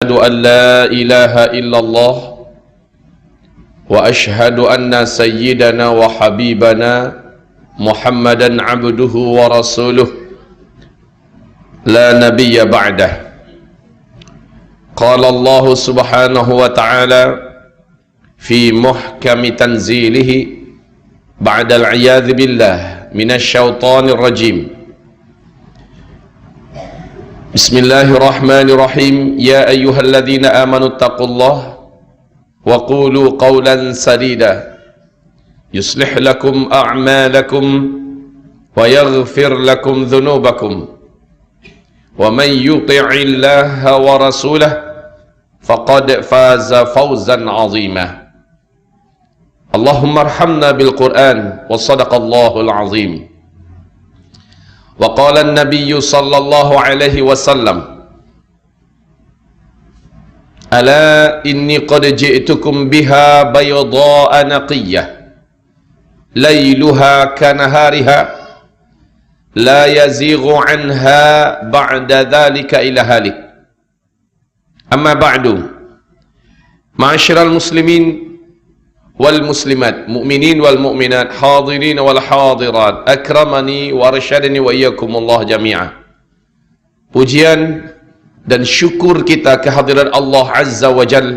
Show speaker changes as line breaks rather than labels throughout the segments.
أشهد أن لا إله إلا الله وأشهد أن سيدنا وحبيبنا محمدا عبده ورسوله لا نبي بعده. قال الله سبحانه وتعالى في محكم تنزيله بعد العياذ بالله من الشيطان الرجيم. بسم الله الرحمن الرحيم. يا أيها الذين آمنوا اتقوا الله وقولوا قولا سديدا يصلح لكم أعمالكم ويغفر لكم ذنوبكم ومن يطع الله ورسوله فقد فاز فوزا عظيما. اللهم ارحمنا بالقرآن وصدق الله العظيم. وقال النبي صلى الله عليه وسلم ألا إني قد جئتكم بها بيضاء نقية ليلها كنهارها لا يزيغ عنها بعد ذلك إلى هالك. أما بعد معاشر المسلمين والمسلمات مؤمنين والمؤمنات حاضرين والحاضرات أكرمني وارشدني وإياكم الله جميعا. Pujian dan syukur kita kehadiran Allah Azza wa Jal.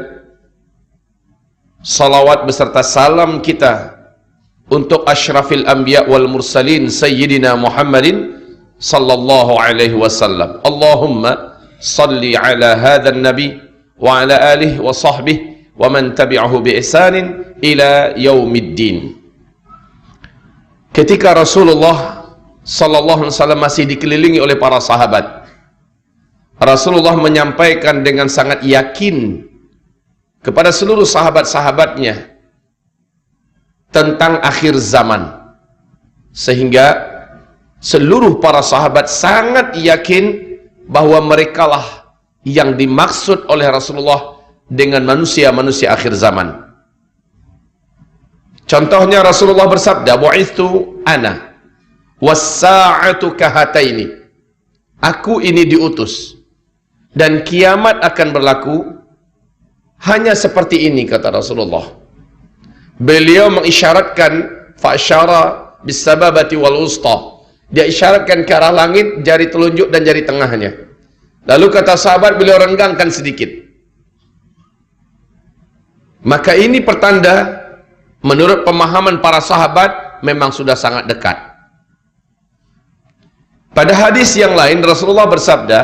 Salawat beserta salam kita untuk asyrafil anbiya wal mursalin Sayyidina Muhammadin sallallahu alaihi wasallam. Allahumma salli ala hadzal nabi wa ala alihi wa sahbihi wa man tabi'ahu bi ihsanin ila yaumiddin. Ketika Rasulullah sallallahu alaihi wasallam masih dikelilingi oleh para sahabat, Rasulullah menyampaikan dengan sangat yakin kepada seluruh sahabat-sahabatnya tentang akhir zaman, sehingga seluruh para sahabat sangat yakin bahwa merekalah yang dimaksud oleh Rasulullah dengan manusia-manusia akhir zaman. Contohnya Rasulullah bersabda, bu'ithu ana was-sa'atu kahataini. Aku ini diutus dan kiamat akan berlaku hanya seperti ini, kata Rasulullah. Beliau mengisyaratkan fa'syara bis-sababati wal usta. Dia isyaratkan ke arah langit, jari telunjuk dan jari tengahnya. Lalu kata sahabat, beliau renggangkan sedikit. Maka ini pertanda menurut pemahaman para sahabat memang sudah sangat dekat. Pada hadis yang lain Rasulullah bersabda,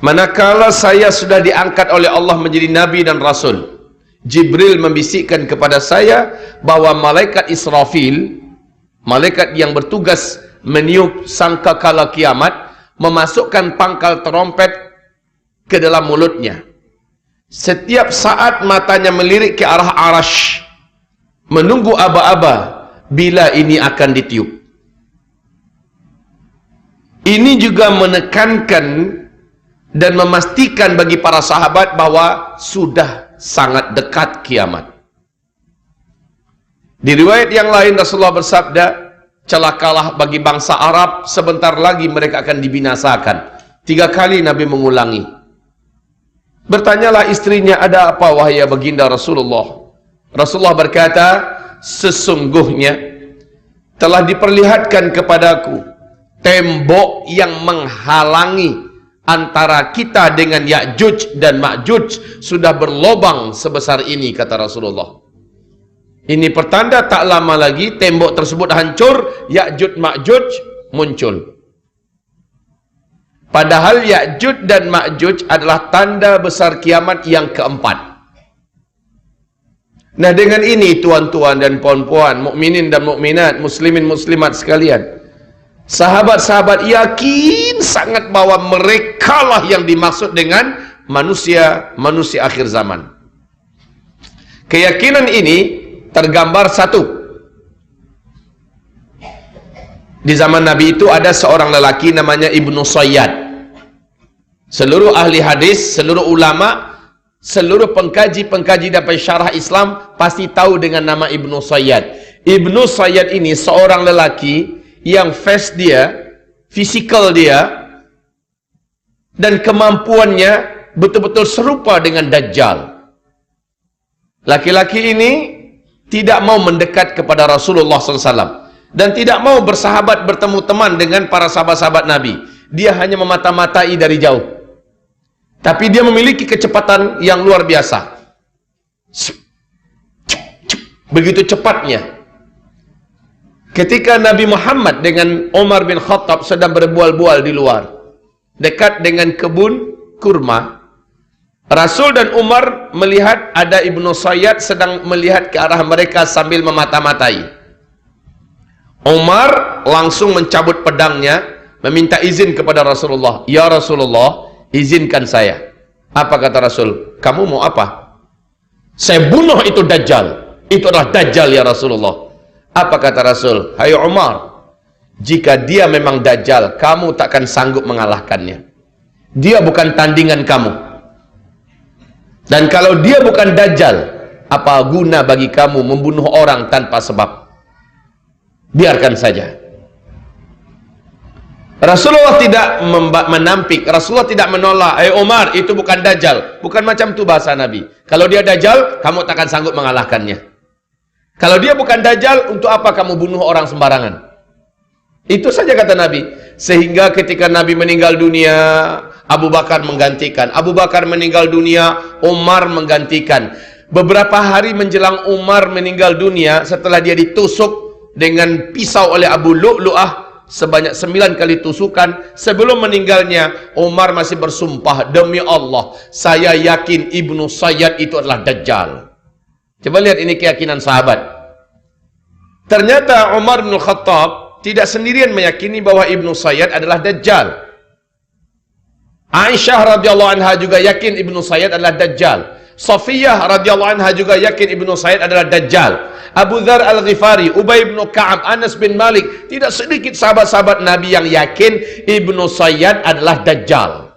manakala saya sudah diangkat oleh Allah menjadi nabi dan rasul, Jibril membisikkan kepada saya bahwa malaikat Israfil, malaikat yang bertugas meniup sangkakala kiamat, memasukkan pangkal terompet ke dalam mulutnya. Setiap saat matanya melirik ke arah Arash, menunggu aba-aba bila ini akan ditiup. Ini juga menekankan dan memastikan bagi para sahabat bahwa sudah sangat dekat kiamat. Di riwayat yang lain Rasulullah bersabda, celakalah bagi bangsa Arab, sebentar lagi mereka akan dibinasakan. 3 kali Nabi mengulangi. Bertanyalah istrinya, ada apa wahai baginda Rasulullah? Rasulullah berkata, sesungguhnya telah diperlihatkan kepadaku tembok yang menghalangi antara kita dengan Ya'juj dan Ma'juj sudah berlobang sebesar ini, kata Rasulullah. Ini pertanda tak lama lagi tembok tersebut hancur, Ya'juj Ma'juj muncul. Padahal Ya'juj dan Ma'juj adalah tanda besar kiamat yang keempat. Nah, dengan ini tuan-tuan dan puan-puan, mukminin dan mukminat, muslimin muslimat sekalian, sahabat-sahabat yakin sangat bahwa merekalah yang dimaksud dengan manusia akhir zaman. Keyakinan ini tergambar satu. Di zaman Nabi itu ada seorang lelaki namanya Ibnu Sayyad. Seluruh ahli hadis, seluruh ulama, seluruh pengkaji dan pensyarah Islam pasti tahu dengan nama Ibnu Sayyad. Ibnu Sayyad ini seorang lelaki yang fisikal dia dan kemampuannya betul-betul serupa dengan Dajjal. Laki-laki ini tidak mau mendekat kepada Rasulullah SAW dan tidak mau bersahabat, bertemu teman dengan para sahabat-sahabat Nabi. Dia hanya memata-matai dari jauh. Tapi dia memiliki kecepatan yang luar biasa. Begitu cepatnya. Ketika Nabi Muhammad dengan Umar bin Khattab sedang berbual-bual di luar, dekat dengan kebun kurma, Rasul dan Umar melihat ada Ibnu Sayyad sedang melihat ke arah mereka sambil memata-matai. Umar langsung mencabut pedangnya, meminta izin kepada Rasulullah. Ya Rasulullah, izinkan saya. Apa kata Rasul? Kamu mau apa? Saya bunuh itu Dajjal. Itu adalah Dajjal ya Rasulullah. Apa kata Rasul? Hai Umar, jika dia memang Dajjal, kamu takkan sanggup mengalahkannya. Dia bukan tandingan kamu. Dan kalau dia bukan Dajjal, apa guna bagi kamu membunuh orang tanpa sebab? Biarkan saja. Rasulullah tidak menampik, Rasulullah tidak menolak. Umar, itu bukan Dajjal. Bukan macam itu bahasa Nabi. Kalau dia Dajjal, kamu takkan sanggup mengalahkannya. Kalau dia bukan Dajjal, untuk apa kamu bunuh orang sembarangan? Itu saja kata Nabi. Sehingga ketika Nabi meninggal dunia, Abu Bakar menggantikan. Abu Bakar meninggal dunia, Umar menggantikan. Beberapa hari menjelang Umar meninggal dunia, setelah dia ditusuk dengan pisau oleh Abu Lu'lu'ah sebanyak 9 kali tusukan, sebelum meninggalnya Umar masih bersumpah, demi Allah saya yakin Ibnu Sayyad itu adalah Dajjal. Coba lihat, ini keyakinan sahabat. Ternyata Umar bin Khattab tidak sendirian meyakini bahwa Ibnu Sayyad adalah Dajjal. Aisyah radhiyallahu anha juga yakin Ibnu Sayyad adalah Dajjal. Safiyah radhiyallahu anha juga yakin Ibnu Sayyad adalah Dajjal. Abu Dzar Al-Ghifari, Ubay bin Ka'ab, Anas bin Malik, tidak sedikit sahabat-sahabat Nabi yang yakin Ibnu Sayyad adalah Dajjal.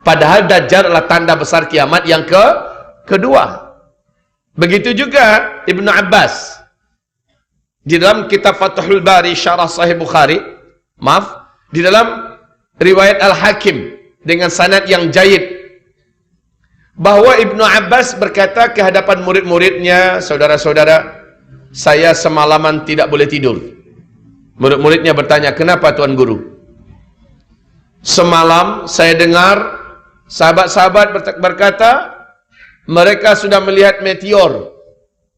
Padahal Dajjal adalah tanda besar kiamat yang kedua. Begitu juga Ibnu Abbas. Di dalam kitab Fathul Bari Syarah Sahih Bukhari, di dalam riwayat Al-Hakim dengan sanad yang jayid, bahwa Ibnu Abbas berkata ke hadapan murid-muridnya, saudara-saudara, saya semalaman tidak boleh tidur. Murid-muridnya bertanya, kenapa Tuan Guru? Semalam saya dengar sahabat-sahabat berkata, mereka sudah melihat meteor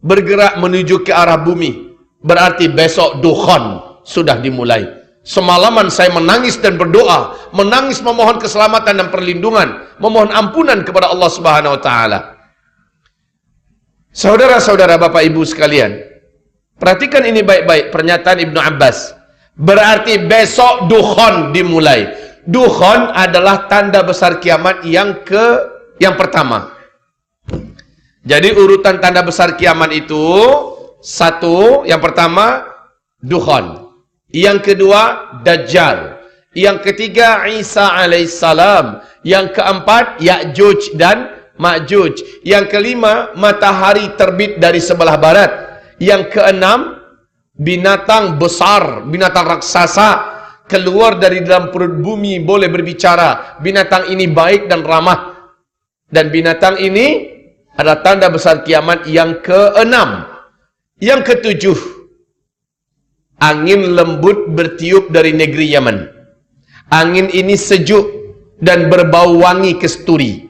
bergerak menuju ke arah bumi. Berarti besok dukhan sudah dimulai. Semalaman saya menangis dan berdoa, menangis memohon keselamatan dan perlindungan, memohon ampunan kepada Allah Subhanahu wa taala. Saudara-saudara, Bapak Ibu sekalian, perhatikan ini baik-baik pernyataan Ibnu Abbas. Berarti besok dukhan dimulai. Dukhan adalah tanda besar kiamat yang pertama. Jadi urutan tanda besar kiamat itu, satu, yang pertama dukhan. Yang kedua, Dajjal. Yang ketiga, Isa alaihissalam. Yang keempat, Ya'juj dan Ma'juj. Yang kelima, matahari terbit dari sebelah barat. Yang keenam, binatang besar, binatang raksasa keluar dari dalam perut bumi, boleh berbicara. Binatang ini baik dan ramah. Dan binatang ini adalah tanda besar kiamat yang keenam. Yang ketujuh, angin lembut bertiup dari negeri Yaman. Angin ini sejuk dan berbau wangi kesturi.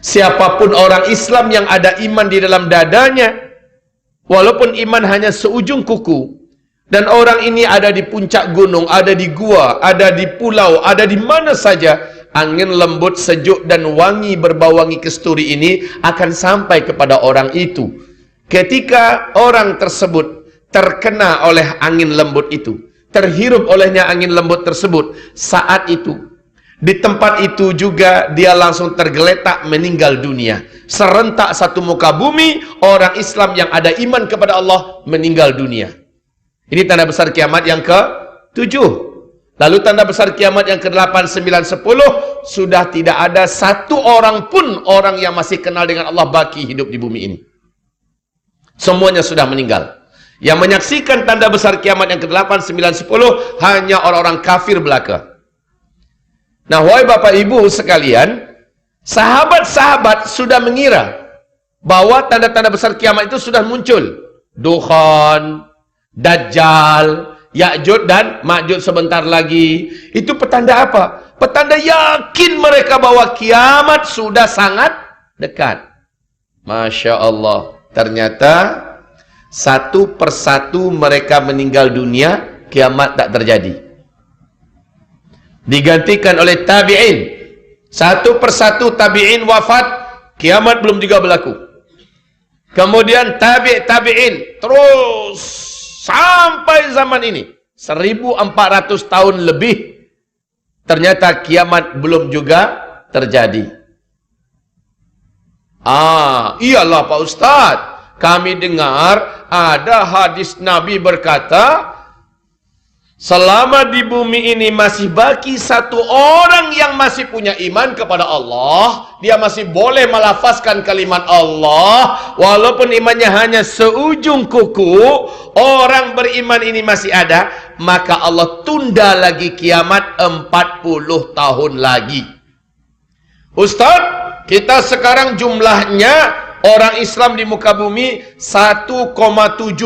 Siapapun orang Islam yang ada iman di dalam dadanya, walaupun iman hanya seujung kuku, dan orang ini ada di puncak gunung, ada di gua, ada di pulau, ada di mana saja, angin lembut, sejuk dan wangi berbau wangi kesturi ini akan sampai kepada orang itu. Ketika orang tersebut terkena oleh angin lembut itu, terhirup olehnya angin lembut tersebut, saat itu, di tempat itu juga dia langsung tergeletak meninggal dunia. Serentak satu muka bumi, orang Islam yang ada iman kepada Allah meninggal dunia. Ini tanda besar kiamat yang ke-7. Lalu tanda besar kiamat yang ke-8, 9, 10, sudah tidak ada satu orang pun orang yang masih kenal dengan Allah baki hidup di bumi ini. Semuanya sudah meninggal. Yang menyaksikan tanda besar kiamat yang ke-8, 9, 10 hanya orang-orang kafir belaka. Nah, wahai Bapak Ibu sekalian, Sahabat-sahabat sudah mengira bahwa tanda-tanda besar kiamat itu sudah muncul. Dukhan, Dajjal, Ya'juj dan Ma'juj sebentar lagi. Itu petanda apa? Petanda yakin mereka bahwa kiamat sudah sangat dekat. Masya Allah. Ternyata satu persatu mereka meninggal dunia, kiamat tak terjadi. Digantikan oleh tabi'in. Satu persatu tabi'in wafat, kiamat belum juga berlaku. Kemudian tabi'in terus sampai zaman ini 1400 tahun lebih, ternyata kiamat belum juga terjadi. Iyalah Pak Ustadz, kami dengar ada hadis Nabi berkata, selama di bumi ini masih baki satu orang yang masih punya iman kepada Allah, dia masih boleh melafazkan kalimat Allah, walaupun imannya hanya seujung kuku. Orang beriman ini masih ada, maka Allah tunda lagi kiamat 40 tahun lagi. Ustaz, kita sekarang jumlahnya orang Islam di muka bumi 1,7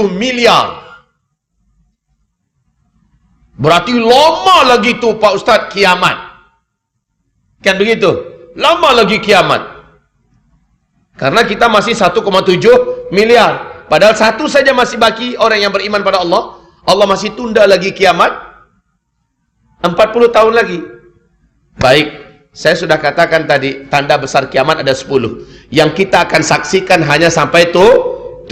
miliar. Berarti lama lagi tu Pak Ustaz kiamat. Kan begitu? Lama lagi kiamat. Karena kita masih 1,7 miliar. Padahal satu saja masih baki orang yang beriman pada Allah. Allah masih tunda lagi kiamat 40 tahun lagi. Baik, saya sudah katakan tadi tanda besar kiamat ada 10. Yang kita akan saksikan hanya sampai 7.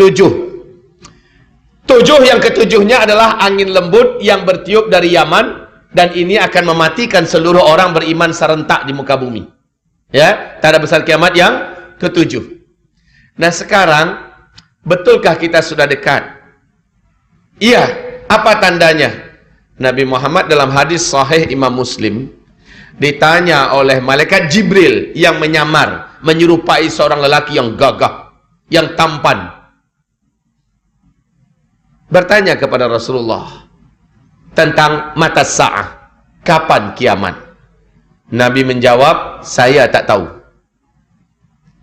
7 yang ketujuhnya adalah angin lembut yang bertiup dari Yaman, dan ini akan mematikan seluruh orang beriman serentak di muka bumi. Ya, tanda besar kiamat yang ketujuh. Nah sekarang, betulkah kita sudah dekat? Iya, apa tandanya? Nabi Muhammad dalam hadis sahih Imam Muslim ditanya oleh malaikat Jibril yang menyamar, menyerupai seorang lelaki yang gagah, yang tampan. Bertanya kepada Rasulullah tentang mata sa'ah, kapan kiamat? Nabi menjawab, saya tak tahu.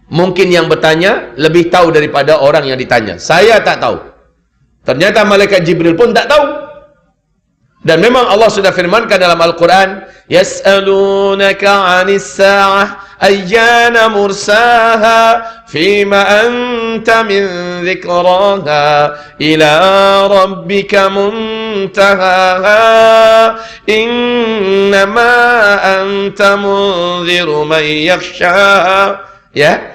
Mungkin yang bertanya lebih tahu daripada orang yang ditanya. Saya tak tahu. Ternyata malaikat Jibril pun tak tahu. Dan memang Allah sudah firmankan dalam Al-Quran, yas'alunaka 'anis sa'ah ayyana mursaha fima anta min dzikraha ila rabbika muntahaha innama anta munziru man yakhsha. Ya,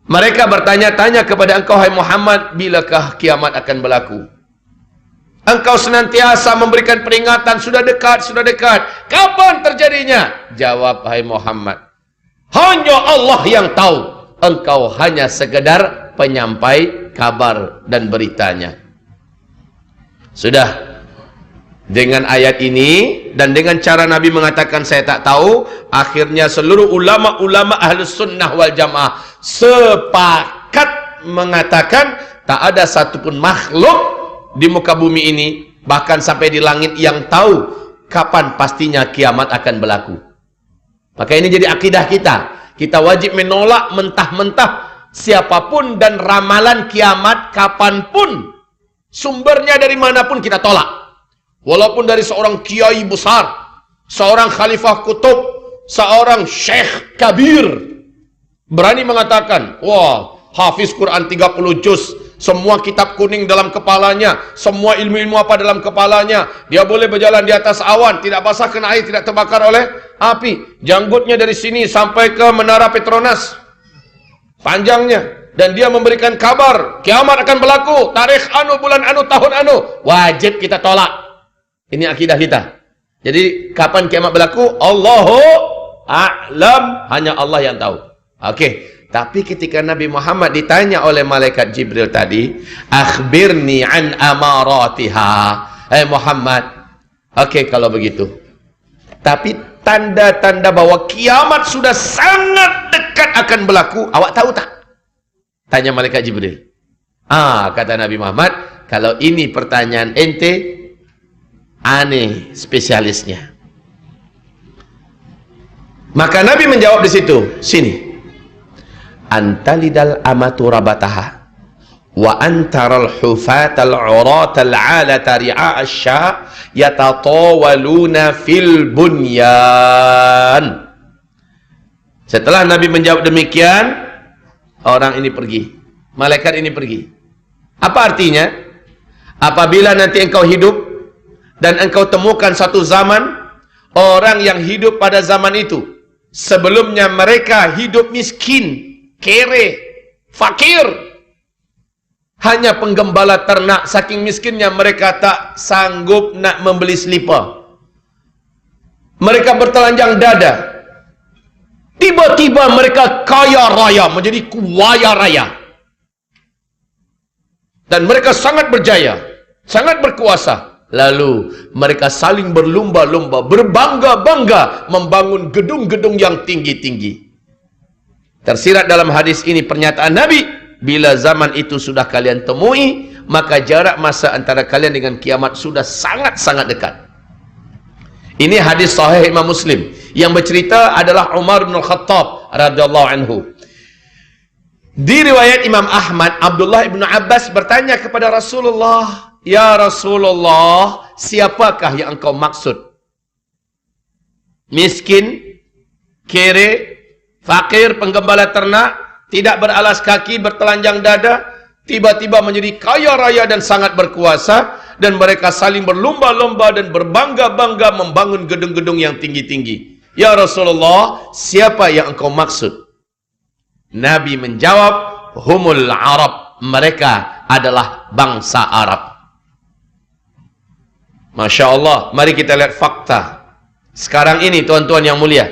mereka bertanya-tanya kepada engkau hai Muhammad, bilakah kiamat akan berlaku? Engkau senantiasa memberikan peringatan, sudah dekat, sudah dekat. Kapan terjadinya? Jawab hai Muhammad, hanya Allah yang tahu. Engkau hanya sekedar penyampai kabar dan beritanya. Sudah. Dengan ayat ini dan dengan cara Nabi mengatakan saya tak tahu, akhirnya seluruh ulama-ulama Ahlus Sunnah wal Jamaah sepakat mengatakan tak ada satupun makhluk di muka bumi ini, bahkan sampai di langit, yang tahu kapan pastinya kiamat akan berlaku. Maka ini jadi akidah kita. Kita wajib menolak mentah-mentah siapapun dan ramalan kiamat kapanpun. Sumbernya dari manapun kita tolak. Walaupun dari seorang kiai besar, seorang khalifah kutub, seorang syekh kabir berani mengatakan, wah, hafiz Quran 30 juz, semua kitab kuning dalam kepalanya, semua ilmu-ilmu apa dalam kepalanya, dia boleh berjalan di atas awan, tidak basah kena air, tidak terbakar oleh api, janggutnya dari sini sampai ke Menara Petronas panjangnya, dan dia memberikan kabar kiamat akan berlaku tarikh anu, bulan anu, tahun anu. Wajib kita tolak. Ini akidah kita. Jadi kapan kiamat berlaku? Allahu a'lam, hanya Allah yang tahu. Oke. Tapi ketika Nabi Muhammad ditanya oleh malaikat Jibril tadi, akhbirni an amaratiha. Hai Muhammad, oke kalau begitu. Tapi tanda-tanda bahwa kiamat sudah sangat dekat akan berlaku, awak tahu tak? Tanya malaikat Jibril. Kata Nabi Muhammad, kalau ini pertanyaan ente, aneh spesialisnya. Maka Nabi menjawab di situ, sini. Antalidal amatu rabataha wa antaral hufatal uratal alata ri'a asya yatatawaluna fil bunyan. Setelah Nabi menjawab demikian, orang ini pergi, malaikat ini pergi. Apa artinya? Apabila nanti engkau hidup dan engkau temukan satu zaman, orang yang hidup pada zaman itu sebelumnya mereka hidup miskin, kere, fakir, hanya penggembala ternak, saking miskinnya mereka tak sanggup nak membeli selipar, mereka bertelanjang dada. Tiba-tiba mereka kaya raya, menjadi kuaya raya, dan mereka sangat berjaya, sangat berkuasa. Lalu mereka saling berlumba-lumba, berbangga-bangga membangun gedung-gedung yang tinggi-tinggi. Tersirat dalam hadis ini pernyataan Nabi, bila zaman itu sudah kalian temui, maka jarak masa antara kalian dengan kiamat sudah sangat-sangat dekat. Ini hadis sahih Imam Muslim. Yang bercerita adalah Umar bin Khattab radhiyallahu anhu. Di riwayat Imam Ahmad, Abdullah bin Abbas bertanya kepada Rasulullah, "Ya Rasulullah, siapakah yang engkau maksud? Miskin, kere, fakir, penggembala ternak, tidak beralas kaki, bertelanjang dada, tiba-tiba menjadi kaya raya dan sangat berkuasa, dan mereka saling berlomba-lomba dan berbangga-bangga membangun gedung-gedung yang tinggi-tinggi. Ya Rasulullah, siapa yang engkau maksud?" Nabi menjawab, "Humul Arab." Mereka adalah bangsa Arab. Masya Allah. Mari kita lihat fakta sekarang ini, tuan-tuan yang mulia.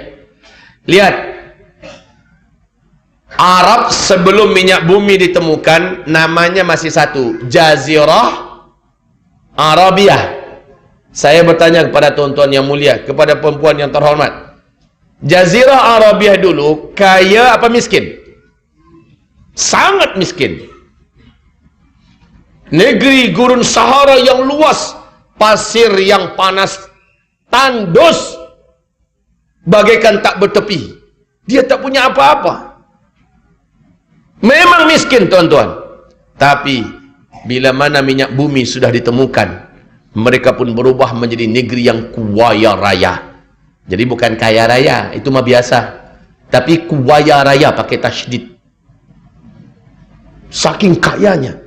Lihat, Arab sebelum minyak bumi ditemukan namanya masih satu, Jazirah Arabiah. Saya bertanya kepada tuan-tuan yang mulia, kepada perempuan yang terhormat, Jazirah Arabiah dulu kaya apa miskin? Sangat miskin. Negeri gurun Sahara yang luas, pasir yang panas, tandus, bagaikan tak bertepi. Dia tak punya apa-apa. Memang miskin, tuan-tuan. Tapi bila mana minyak bumi sudah ditemukan, mereka pun berubah menjadi negeri yang kuaya raya. Jadi bukan kaya raya, itu mah biasa. Tapi kuaya raya pakai tasydid. Saking kayanya.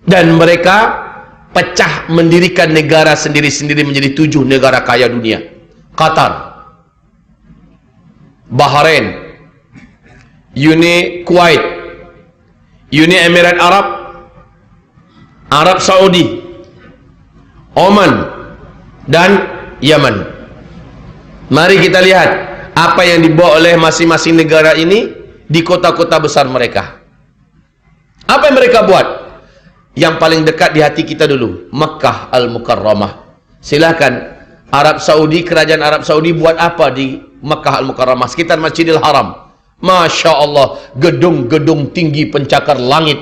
Dan mereka pecah mendirikan negara sendiri-sendiri menjadi 7 negara kaya dunia. Qatar, Bahrain, Uni Kuwait, Uni Emirat Arab, Arab Saudi, Oman, dan Yaman. Mari kita lihat apa yang dibawa oleh masing-masing negara ini di kota-kota besar mereka. Apa yang mereka buat? Yang paling dekat di hati kita dulu, Makkah Al-Mukarramah. Silakan, Arab Saudi, kerajaan Arab Saudi buat apa di Makkah Al-Mukarramah, sekitar Masjidil Haram? Masya Allah, gedung-gedung tinggi pencakar langit.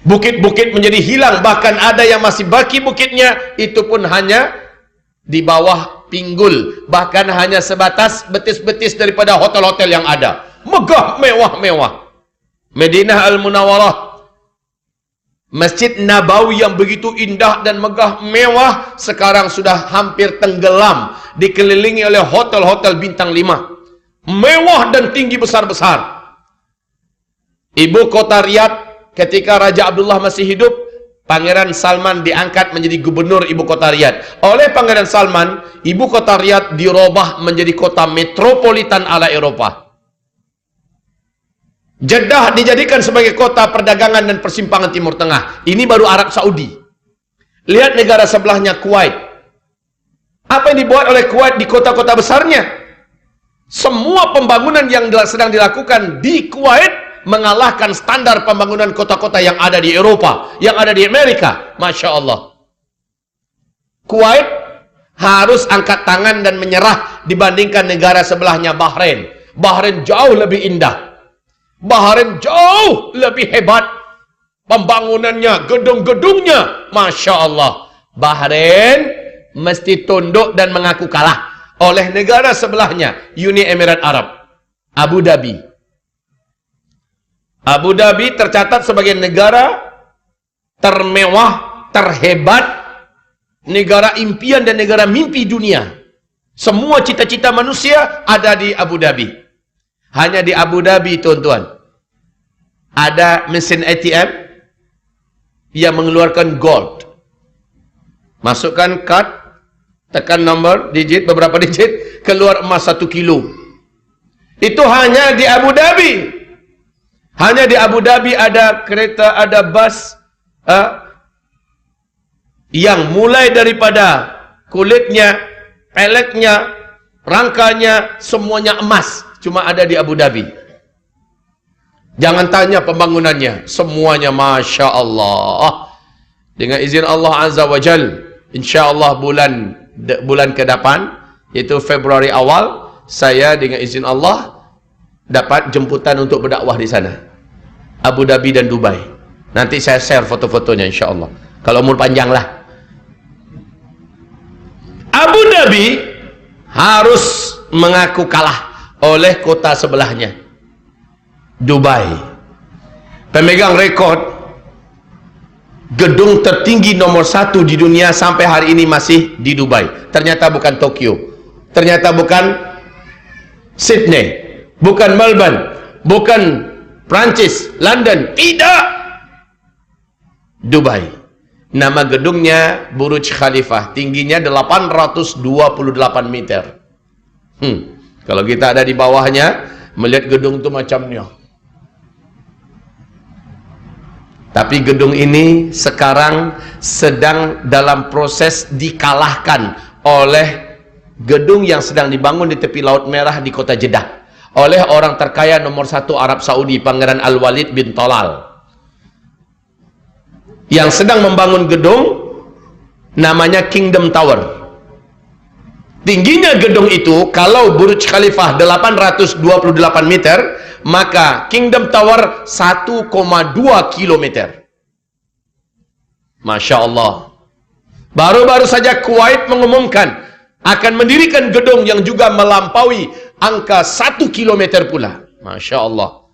Bukit-bukit menjadi hilang, bahkan ada yang masih baki bukitnya, itu pun hanya di bawah pinggul, bahkan hanya sebatas betis-betis daripada hotel-hotel yang ada. Megah, mewah-mewah. Madinah Al-Munawwarah, Masjid Nabawi yang begitu indah dan megah mewah, sekarang sudah hampir tenggelam, dikelilingi oleh hotel-hotel bintang 5, mewah dan tinggi besar-besar. Ibu kota Riyadh, ketika Raja Abdullah masih hidup, Pangeran Salman diangkat menjadi gubernur ibu kota Riyadh. Oleh Pangeran Salman, ibu kota Riyadh dirubah menjadi kota metropolitan ala Eropa. Jeddah dijadikan sebagai kota perdagangan dan persimpangan Timur Tengah. Ini baru Arab Saudi. Lihat negara sebelahnya, Kuwait. Apa yang dibuat oleh Kuwait di kota-kota besarnya? Semua pembangunan yang sedang dilakukan di Kuwait mengalahkan standar pembangunan kota-kota yang ada di Eropa, yang ada di Amerika. Masya Allah. Kuwait harus angkat tangan dan menyerah dibandingkan negara sebelahnya, Bahrain. Bahrain jauh lebih indah. Bahrain jauh lebih hebat. Pembangunannya, gedung-gedungnya, Masya Allah. Bahrain mesti tunduk dan mengaku kalah. oleh negara sebelahnya, Uni Emirat Arab, Abu Dhabi. Abu Dhabi tercatat sebagai negara termewah, terhebat, negara impian dan negara mimpi dunia. Semua cita-cita manusia ada di Abu Dhabi. Hanya di Abu Dhabi, tuan-tuan, ada mesin ATM yang mengeluarkan gold. Masukkan kad, tekan nombor, digit, beberapa digit, keluar emas 1 kilo. Itu hanya di Abu Dhabi. Hanya di Abu Dhabi ada kereta, ada bus yang mulai daripada kulitnya, peletnya, rangkanya, semuanya emas. Cuma ada di Abu Dhabi. Jangan tanya pembangunannya, semuanya Masya Allah. Dengan izin Allah Azza wa Jal, InsyaAllah bulan ke depan, yaitu Februari awal, saya dengan izin Allah dapat jemputan untuk berdakwah di sana, Abu Dhabi dan Dubai. Nanti saya share foto-fotonya insyaAllah, kalau umur panjang lah. Abu Dhabi harus mengaku kalah oleh kota sebelahnya, Dubai. Pemegang rekod gedung tertinggi nomor 1 di dunia sampai hari ini masih di Dubai. Ternyata bukan Tokyo, ternyata bukan Sydney, bukan Melbourne, bukan Prancis, London, tidak, Dubai. Nama gedungnya Burj Khalifah, tingginya 828 meter. Kalau kita ada di bawahnya, melihat gedung itu macamnya. Tapi gedung ini sekarang sedang dalam proses dikalahkan oleh gedung yang sedang dibangun di tepi Laut Merah di kota Jeddah oleh orang terkaya nomor 1 Arab Saudi, Pangeran Al-Walid bin Talal, yang sedang membangun gedung namanya Kingdom Tower. Tingginya gedung itu, kalau Burj Khalifah 828 meter, maka Kingdom Tower 1,2 kilometer. Masya Allah. Baru-baru saja Kuwait mengumumkan akan mendirikan gedung yang juga melampaui angka 1 kilometer pula. Masya Allah.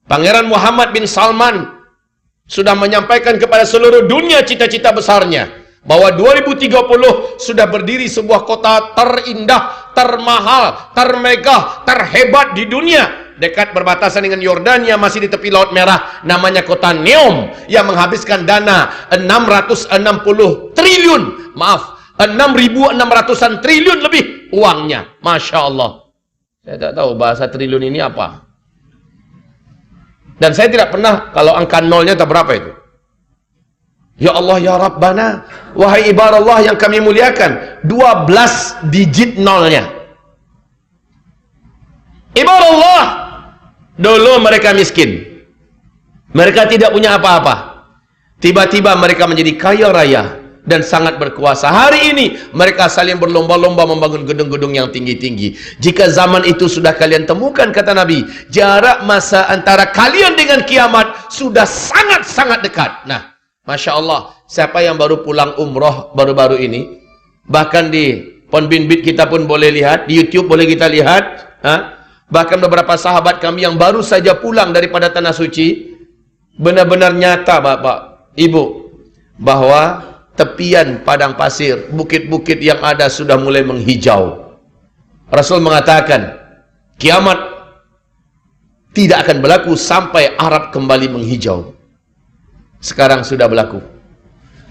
Pangeran Muhammad bin Salman sudah menyampaikan kepada seluruh dunia cita-cita besarnya, bahwa 2030 sudah berdiri sebuah kota terindah, termahal, termegah, terhebat di dunia, dekat berbatasan dengan Yordania, masih di tepi Laut Merah, namanya kota Neom, yang menghabiskan dana 660 triliun, maaf, 6.600-an triliun lebih uangnya. Masya Allah. Saya tak tahu bahasa triliun ini apa, dan saya tidak pernah, kalau angka nolnya tak berapa itu. Ya Allah, ya Rabbana, wahai ibarallah yang kami muliakan, 12 digit nolnya. Ibarallah, dulu mereka miskin, mereka tidak punya apa-apa, tiba-tiba mereka menjadi kaya raya dan sangat berkuasa. Hari ini mereka saling berlomba-lomba membangun gedung-gedung yang tinggi-tinggi. Jika zaman itu sudah kalian temukan, kata Nabi, jarak masa antara kalian dengan kiamat sudah sangat-sangat dekat. Nah, Masya Allah, siapa yang baru pulang umroh baru-baru ini, bahkan di Ponbinbit kita pun boleh lihat, di YouTube boleh kita lihat, bahkan beberapa sahabat kami yang baru saja pulang daripada Tanah Suci, benar-benar nyata Bapak, Ibu, bahwa tepian padang pasir, bukit-bukit yang ada sudah mulai menghijau. Rasul mengatakan, kiamat tidak akan berlaku sampai Arab kembali menghijau. Sekarang sudah berlaku.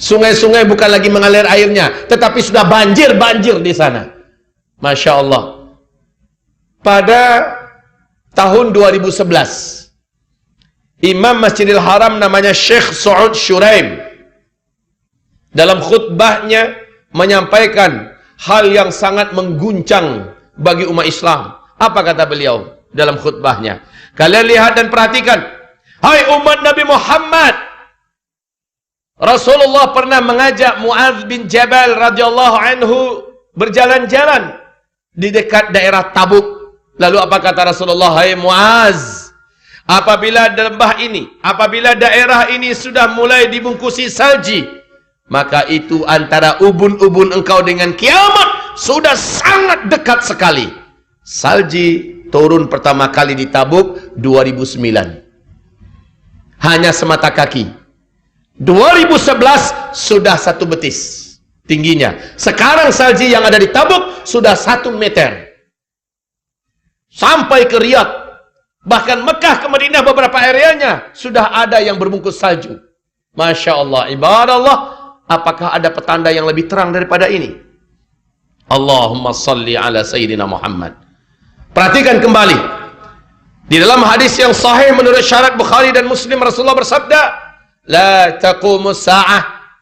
Sungai-sungai bukan lagi mengalir airnya, tetapi sudah banjir-banjir di sana. Masya Allah. Pada tahun 2011, Imam Masjidil Haram namanya Syekh Saud Shuraim, dalam khutbahnya menyampaikan hal yang sangat mengguncang bagi umat Islam. Apa kata beliau dalam khutbahnya? Kalian lihat dan perhatikan. Hai umat Nabi Muhammad, Rasulullah pernah mengajak Muaz bin Jabal radhiyallahu anhu berjalan-jalan di dekat daerah Tabuk. Lalu apa kata Rasulullah? Hai Muaz, apabila lembah ini, apabila daerah ini sudah mulai dibungkusi salji, maka itu antara ubun-ubun engkau dengan kiamat sudah sangat dekat sekali. Salji turun pertama kali di Tabuk 2009. Hanya semata kaki. 2011 sudah 1 betis tingginya. Sekarang salji yang ada di Tabuk sudah 1 meter. Sampai ke Riyadh, bahkan Mekah ke Madinah beberapa areanya sudah ada yang berbungkus salju. Masya Allah, ibadah Allah, apakah ada petanda yang lebih terang daripada ini? Allahumma salli ala Sayyidina Muhammad. Perhatikan kembali, di dalam hadis yang sahih menurut syarat Bukhari dan Muslim, Rasulullah bersabda, la taqumu sa'ah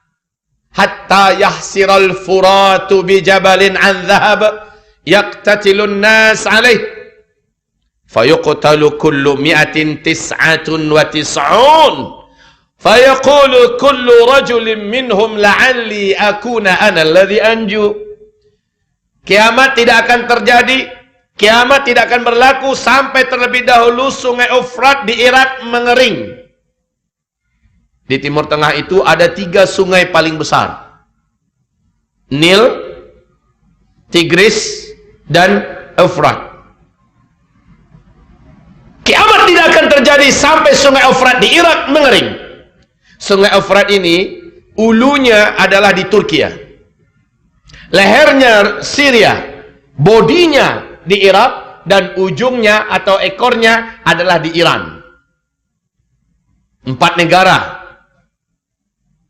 hatta yahsiral furatu bi jabalin an dhahab yaqtatilun nas alaih fayuqtalu kullu mi'atin tis'atun wa tis'un fayaqulu kullu rajulin minhum la'alli akuna ana alladhi anju. Kiamat tidak akan terjadi, kiamat tidak akan berlaku sampai terlebih dahulu sungai Efrat di Irak mengering. Di Timur Tengah itu ada 3 sungai paling besar, Nil, Tigris, dan Efrat. Kiamat tidak akan terjadi sampai sungai Efrat di Irak mengering. Sungai Efrat ini ulunya adalah di Turki, lehernya Syria, bodinya di Irak, dan ujungnya atau ekornya adalah di Iran. 4 negara,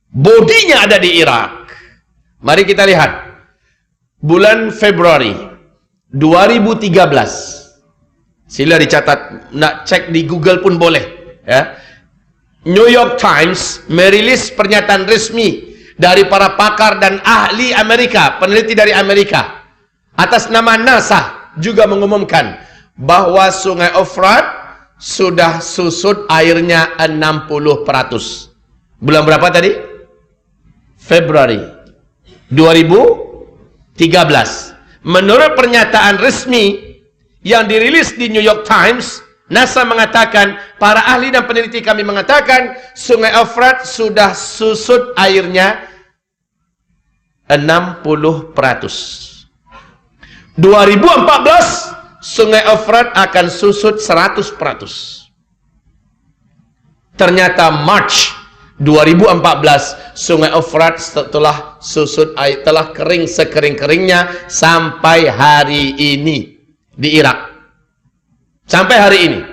bodinya ada di Irak. Mari kita lihat bulan Februari 2013. Sila dicatat, nak cek di Google pun boleh, ya. New York Times merilis pernyataan resmi dari para pakar dan ahli Amerika, peneliti dari Amerika, atas nama NASA, juga mengumumkan bahwa sungai Efrat sudah susut airnya 60%. Bulan berapa tadi? Februari 2013. Menurut pernyataan resmi yang dirilis di New York Times, NASA mengatakan, para ahli dan peneliti kami mengatakan, sungai Efrat sudah susut airnya 60%. 2014 sungai Efrat akan susut 100%. Ternyata March 2014 sungai Efrat setelah susut air, telah kering sekering-keringnya sampai hari ini di Irak. Sampai hari ini.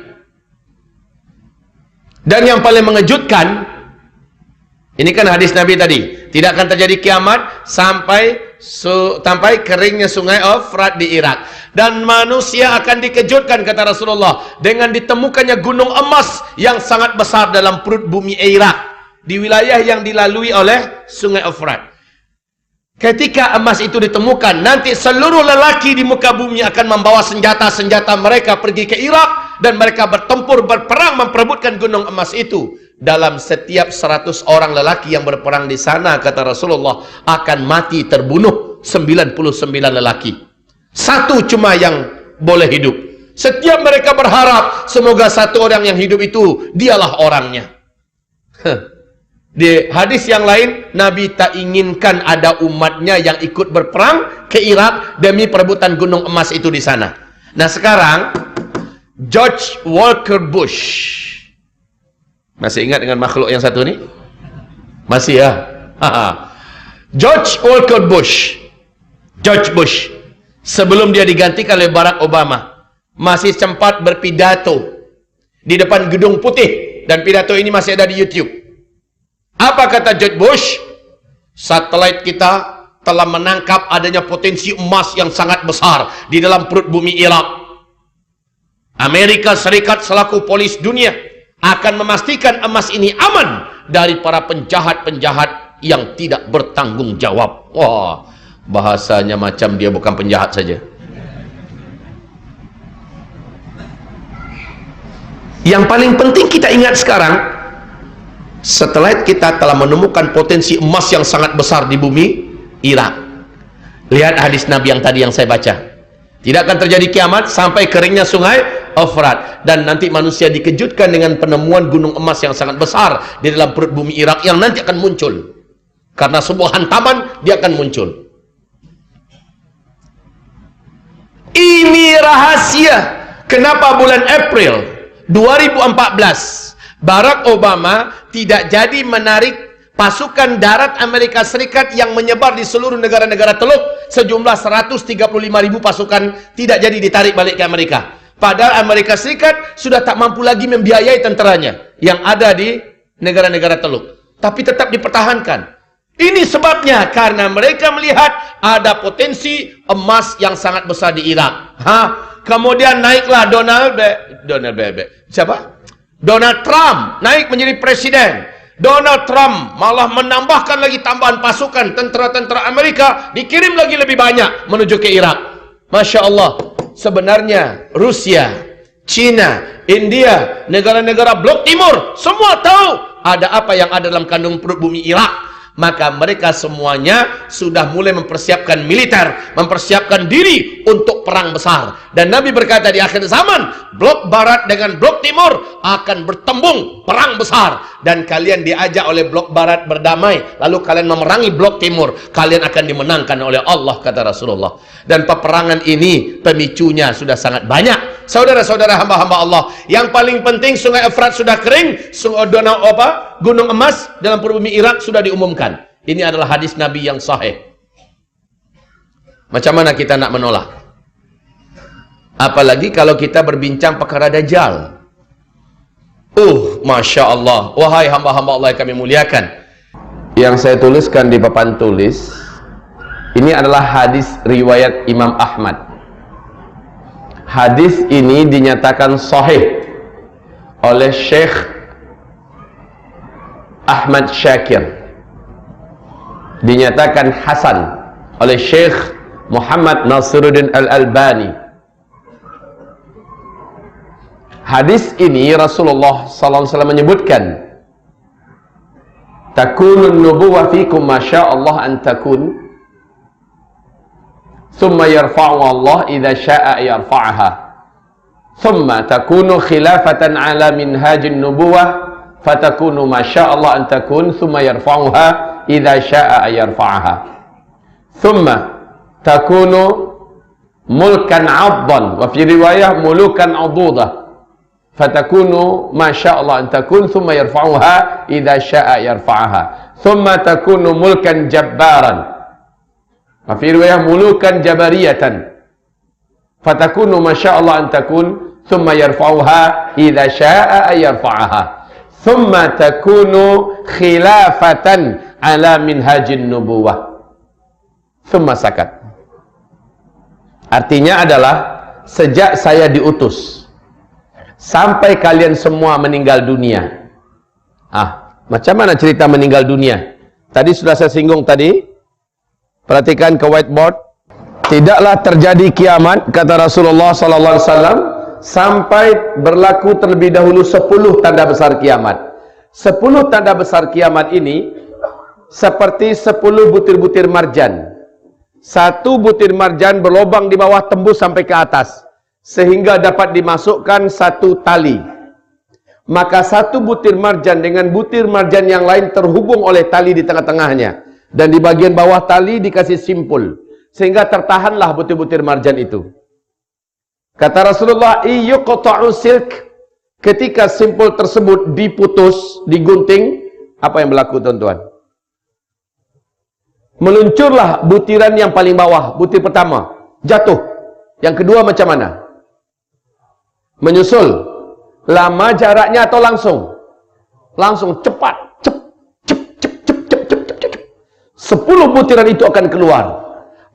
Dan yang paling mengejutkan, ini kan hadis Nabi tadi, tidak akan terjadi kiamat sampai keringnya sungai Efrat di Irak. Dan manusia akan dikejutkan, kata Rasulullah, dengan ditemukannya gunung emas yang sangat besar dalam perut bumi Irak, di wilayah yang dilalui oleh sungai Efrat. Ketika emas itu ditemukan, nanti seluruh lelaki di muka bumi akan membawa senjata-senjata mereka pergi ke Irak, dan mereka bertempur, berperang, memperebutkan gunung emas itu. Dalam setiap 100 orang lelaki yang berperang di sana, kata Rasulullah, akan mati terbunuh 99 lelaki. 1 cuma yang boleh hidup. Setiap mereka berharap semoga 1 orang yang hidup itu dialah orangnya. Di hadis yang lain, Nabi tak inginkan ada umatnya yang ikut berperang ke Irak demi perebutan gunung emas itu di sana. Nah sekarang, George Walker Bush, masih ingat dengan makhluk yang satu ini? Masih ya? George Walker Bush, George Bush, sebelum dia digantikan oleh Barack Obama, masih sempat berpidato di depan Gedung Putih, dan pidato ini masih ada di YouTube. Apa kata George Bush? Satelit kita telah menangkap adanya potensi emas yang sangat besar di dalam perut bumi Irak. Amerika Serikat selaku polis dunia akan memastikan emas ini aman dari para penjahat-penjahat yang tidak bertanggung jawab. Wah, bahasanya macam dia bukan penjahat saja. Yang paling penting kita ingat sekarang, setelah kita telah menemukan potensi emas yang sangat besar di bumi Irak. Lihat hadis Nabi yang tadi yang saya baca. Tidak akan terjadi kiamat sampai keringnya sungai Efrat. Dan nanti manusia dikejutkan dengan penemuan gunung emas yang sangat besar di dalam perut bumi Irak yang nanti akan muncul. Karena sebuah hantaman, dia akan muncul. Ini rahasia kenapa bulan April 2014 Barack Obama tidak jadi menarik pasukan darat Amerika Serikat yang menyebar di seluruh negara-negara Teluk sejumlah 135.000 pasukan tidak jadi ditarik balik ke Amerika. Padahal Amerika Serikat sudah tak mampu lagi membiayai tenteranya yang ada di negara-negara Teluk, tapi tetap dipertahankan. Ini sebabnya karena mereka melihat ada potensi emas yang sangat besar di Irak. Kemudian naiklah Donald Trump naik menjadi presiden. Donald Trump malah menambahkan lagi tambahan pasukan tentera-tentera Amerika, dikirim lagi lebih banyak menuju ke Irak. Masya Allah. Sebenarnya Rusia, China, India, negara-negara blok timur semua tahu ada apa yang ada dalam kandung perut bumi Irak. Maka mereka semuanya sudah mulai mempersiapkan militer, mempersiapkan diri untuk perang besar. Dan Nabi berkata di akhir zaman, blok barat dengan blok timur akan bertembung perang besar. Dan kalian diajak oleh blok barat berdamai, lalu kalian memerangi blok timur, kalian akan dimenangkan oleh Allah, kata Rasulullah. Dan peperangan ini pemicunya sudah sangat banyak. Saudara-saudara hamba-hamba Allah, yang paling penting Sungai Efrat sudah kering, Gunung Emas dalam perut bumi Irak sudah diumumkan. Ini adalah hadis Nabi yang sahih. Macam mana kita nak menolak? Apalagi kalau kita berbincang perkara Dajjal. Masya Allah. Wahai hamba-hamba Allah yang kami muliakan, yang saya tuliskan di papan tulis ini adalah hadis riwayat Imam Ahmad. Hadis ini dinyatakan sahih oleh Syekh Ahmad Syakir, dinyatakan hasan oleh Syekh Muhammad Nasiruddin Al-Albani. Hadis ini Rasulullah sallallahu alaihi wasallam menyebutkan, takunun nubuwah fikum masya Allah an takun, thumma yarfa'u Allah idza syaa yarfa'aha, thumma takunu khilafatan ala minhajin nubuwah fatakunu masya Allah an takun, thumma yarfa'uha idza syaa yarfa'aha, thumma takunu mulkan 'addan, wa fi riwayah mulukan 'adudah, fatakunu masya Allah an takun, thumma yarfa'uha idza syaa yarfa'aha, thumma takunu mulkan jabbaran, wa fi riwayah mulukan jabariyatan, fatakunu masya Allah an takun, thumma yarfa'uha idza syaa yarfa'aha, thumma takunu khilafatan ala minhajin nubuwah, thumma sakat. Artinya adalah sejak saya diutus sampai kalian semua meninggal dunia. Macam mana cerita meninggal dunia? Tadi sudah saya singgung tadi. Perhatikan ke whiteboard. Tidaklah terjadi kiamat, kata Rasulullah sallallahu alaihi wasallam, sampai berlaku terlebih dahulu 10 tanda besar kiamat. 10 tanda besar kiamat ini seperti 10 butir-butir marjan. Satu butir marjan berlubang di bawah tembus sampai ke atas, sehingga dapat dimasukkan satu tali. Maka satu butir marjan dengan butir marjan yang lain terhubung oleh tali di tengah-tengahnya, dan di bagian bawah tali dikasih simpul, sehingga tertahanlah butir-butir marjan itu. Kata Rasulullah, iyuqta'u silk, ketika simpul tersebut diputus, digunting, apa yang berlaku tuan-tuan? Meluncurlah butiran yang paling bawah, butir pertama jatuh. Yang kedua macam mana? Menyusul. Lama jaraknya atau langsung? Langsung, cepat. 10 butiran itu akan keluar.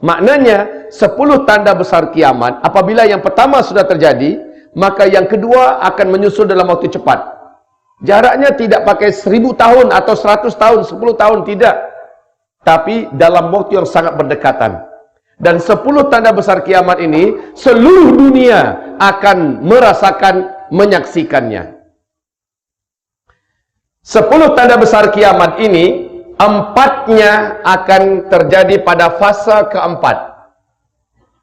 Maknanya 10 tanda besar kiamat. Apabila yang pertama sudah terjadi, maka yang kedua akan menyusul dalam waktu cepat. Jaraknya tidak pakai 1000 tahun atau 100 tahun, 10 tahun, tidak. Tapi dalam waktu yang sangat berdekatan. Dan 10 tanda besar kiamat ini seluruh dunia akan merasakan, menyaksikannya. 10 tanda besar kiamat ini, 4-nya akan terjadi pada fase keempat.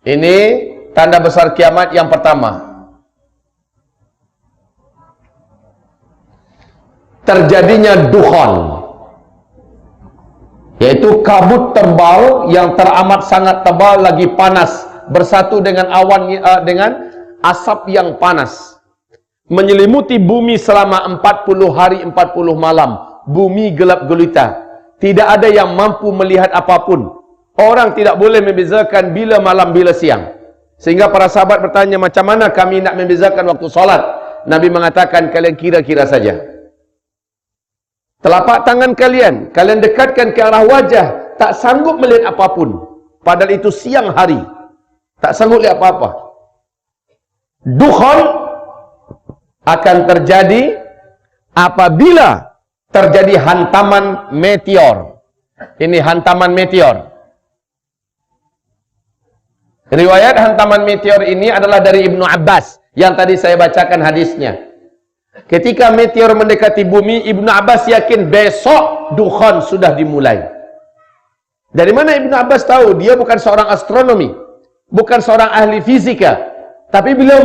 Ini tanda besar kiamat yang pertama. Terjadinya dukhon, yaitu kabut tebal yang teramat sangat tebal, lagi panas bersatu dengan awan dengan asap yang panas, menyelimuti bumi selama 40 hari 40 malam. Bumi gelap gulita, tidak ada yang mampu melihat apapun. Orang tidak boleh membezakan bila malam bila siang. Sehingga para sahabat bertanya, macam mana kami nak membezakan waktu solat? Nabi mengatakan, kalian kira-kira saja. Telapak tangan kalian dekatkan ke arah wajah, tak sanggup melihat apapun. Padahal itu siang hari, tak sanggup lihat apa-apa. Dukhan akan terjadi apabila terjadi hantaman meteor. Ini hantaman meteor. Riwayat hantaman meteor ini adalah dari Ibnu Abbas yang tadi saya bacakan hadisnya. Ketika meteor mendekati bumi, Ibnu Abbas yakin besok dukhan sudah dimulai. Dari mana Ibnu Abbas tahu? Dia bukan seorang astronomi, bukan seorang ahli fisika. Tapi beliau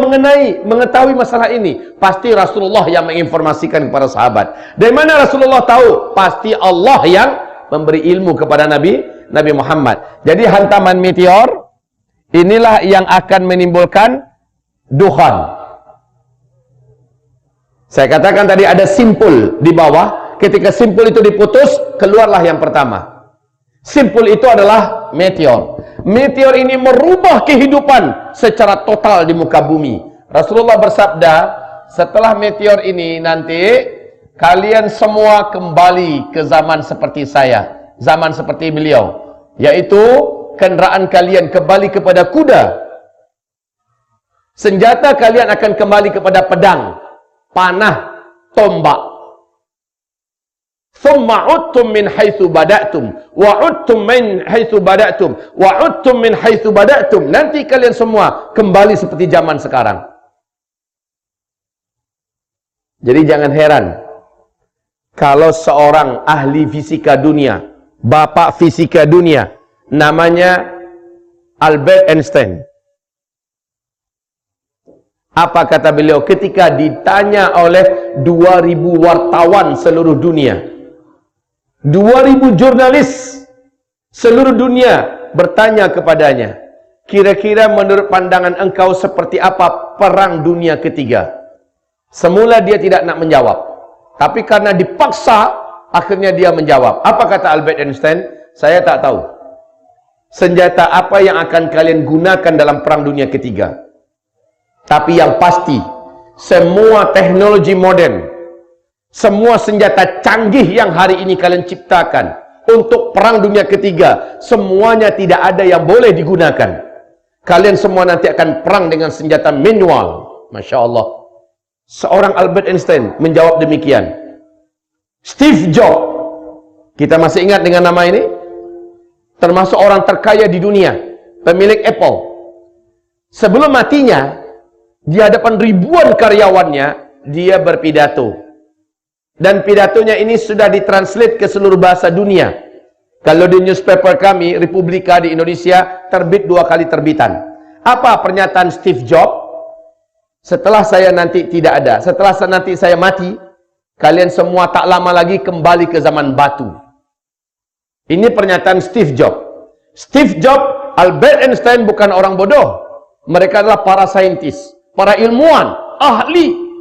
mengetahui masalah ini. Pasti Rasulullah yang menginformasikan kepada sahabat. Dari mana Rasulullah tahu? Pasti Allah yang memberi ilmu kepada Nabi Muhammad. Jadi hantaman meteor inilah yang akan menimbulkan dukhan. Saya katakan tadi ada simpul di bawah. Ketika simpul itu diputus, keluarlah yang pertama. Simpul itu adalah meteor. Meteor ini merubah kehidupan secara total di muka bumi. Rasulullah bersabda, setelah meteor ini nanti kalian semua kembali ke zaman seperti saya, zaman seperti beliau, yaitu kenderaan kalian kembali kepada kuda, senjata kalian akan kembali kepada pedang, panah, tombak. Thumma udtum min haitsu bada'tum wa udtum min haitsu bada'tum wa udtum min haitsu bada'tum. Nanti kalian semua kembali seperti zaman sekarang. Jadi jangan heran kalau seorang ahli fisika dunia, bapak fisika dunia, namanya Albert Einstein. Apa kata beliau ketika ditanya oleh 2000 wartawan seluruh dunia, 2000 jurnalis seluruh dunia bertanya kepadanya, kira-kira menurut pandangan engkau seperti apa perang dunia ketiga? Semula dia tidak nak menjawab, tapi karena dipaksa, akhirnya dia menjawab. Apa kata Albert Einstein? Saya tak tahu. Senjata apa yang akan kalian gunakan dalam perang dunia ketiga? Tapi yang pasti, semua teknologi modern, semua senjata canggih yang hari ini kalian ciptakan untuk perang dunia ketiga, semuanya tidak ada yang boleh digunakan. Kalian semua nanti akan perang dengan senjata manual. Masya Allah. Seorang Albert Einstein menjawab demikian. Steve Jobs, kita masih ingat dengan nama ini? Termasuk orang terkaya di dunia, pemilik Apple. Sebelum matinya, di hadapan ribuan karyawannya, dia berpidato. Dan pidatonya ini sudah ditranslate ke seluruh bahasa dunia. Kalau di newspaper kami, Republika di Indonesia, terbit 2 kali terbitan. Apa pernyataan Steve Jobs? Setelah saya nanti tidak ada, setelah nanti saya mati, kalian semua tak lama lagi kembali ke zaman batu. Ini pernyataan Steve Jobs. Steve Jobs, Albert Einstein bukan orang bodoh. Mereka adalah para saintis, para ilmuwan, ahli.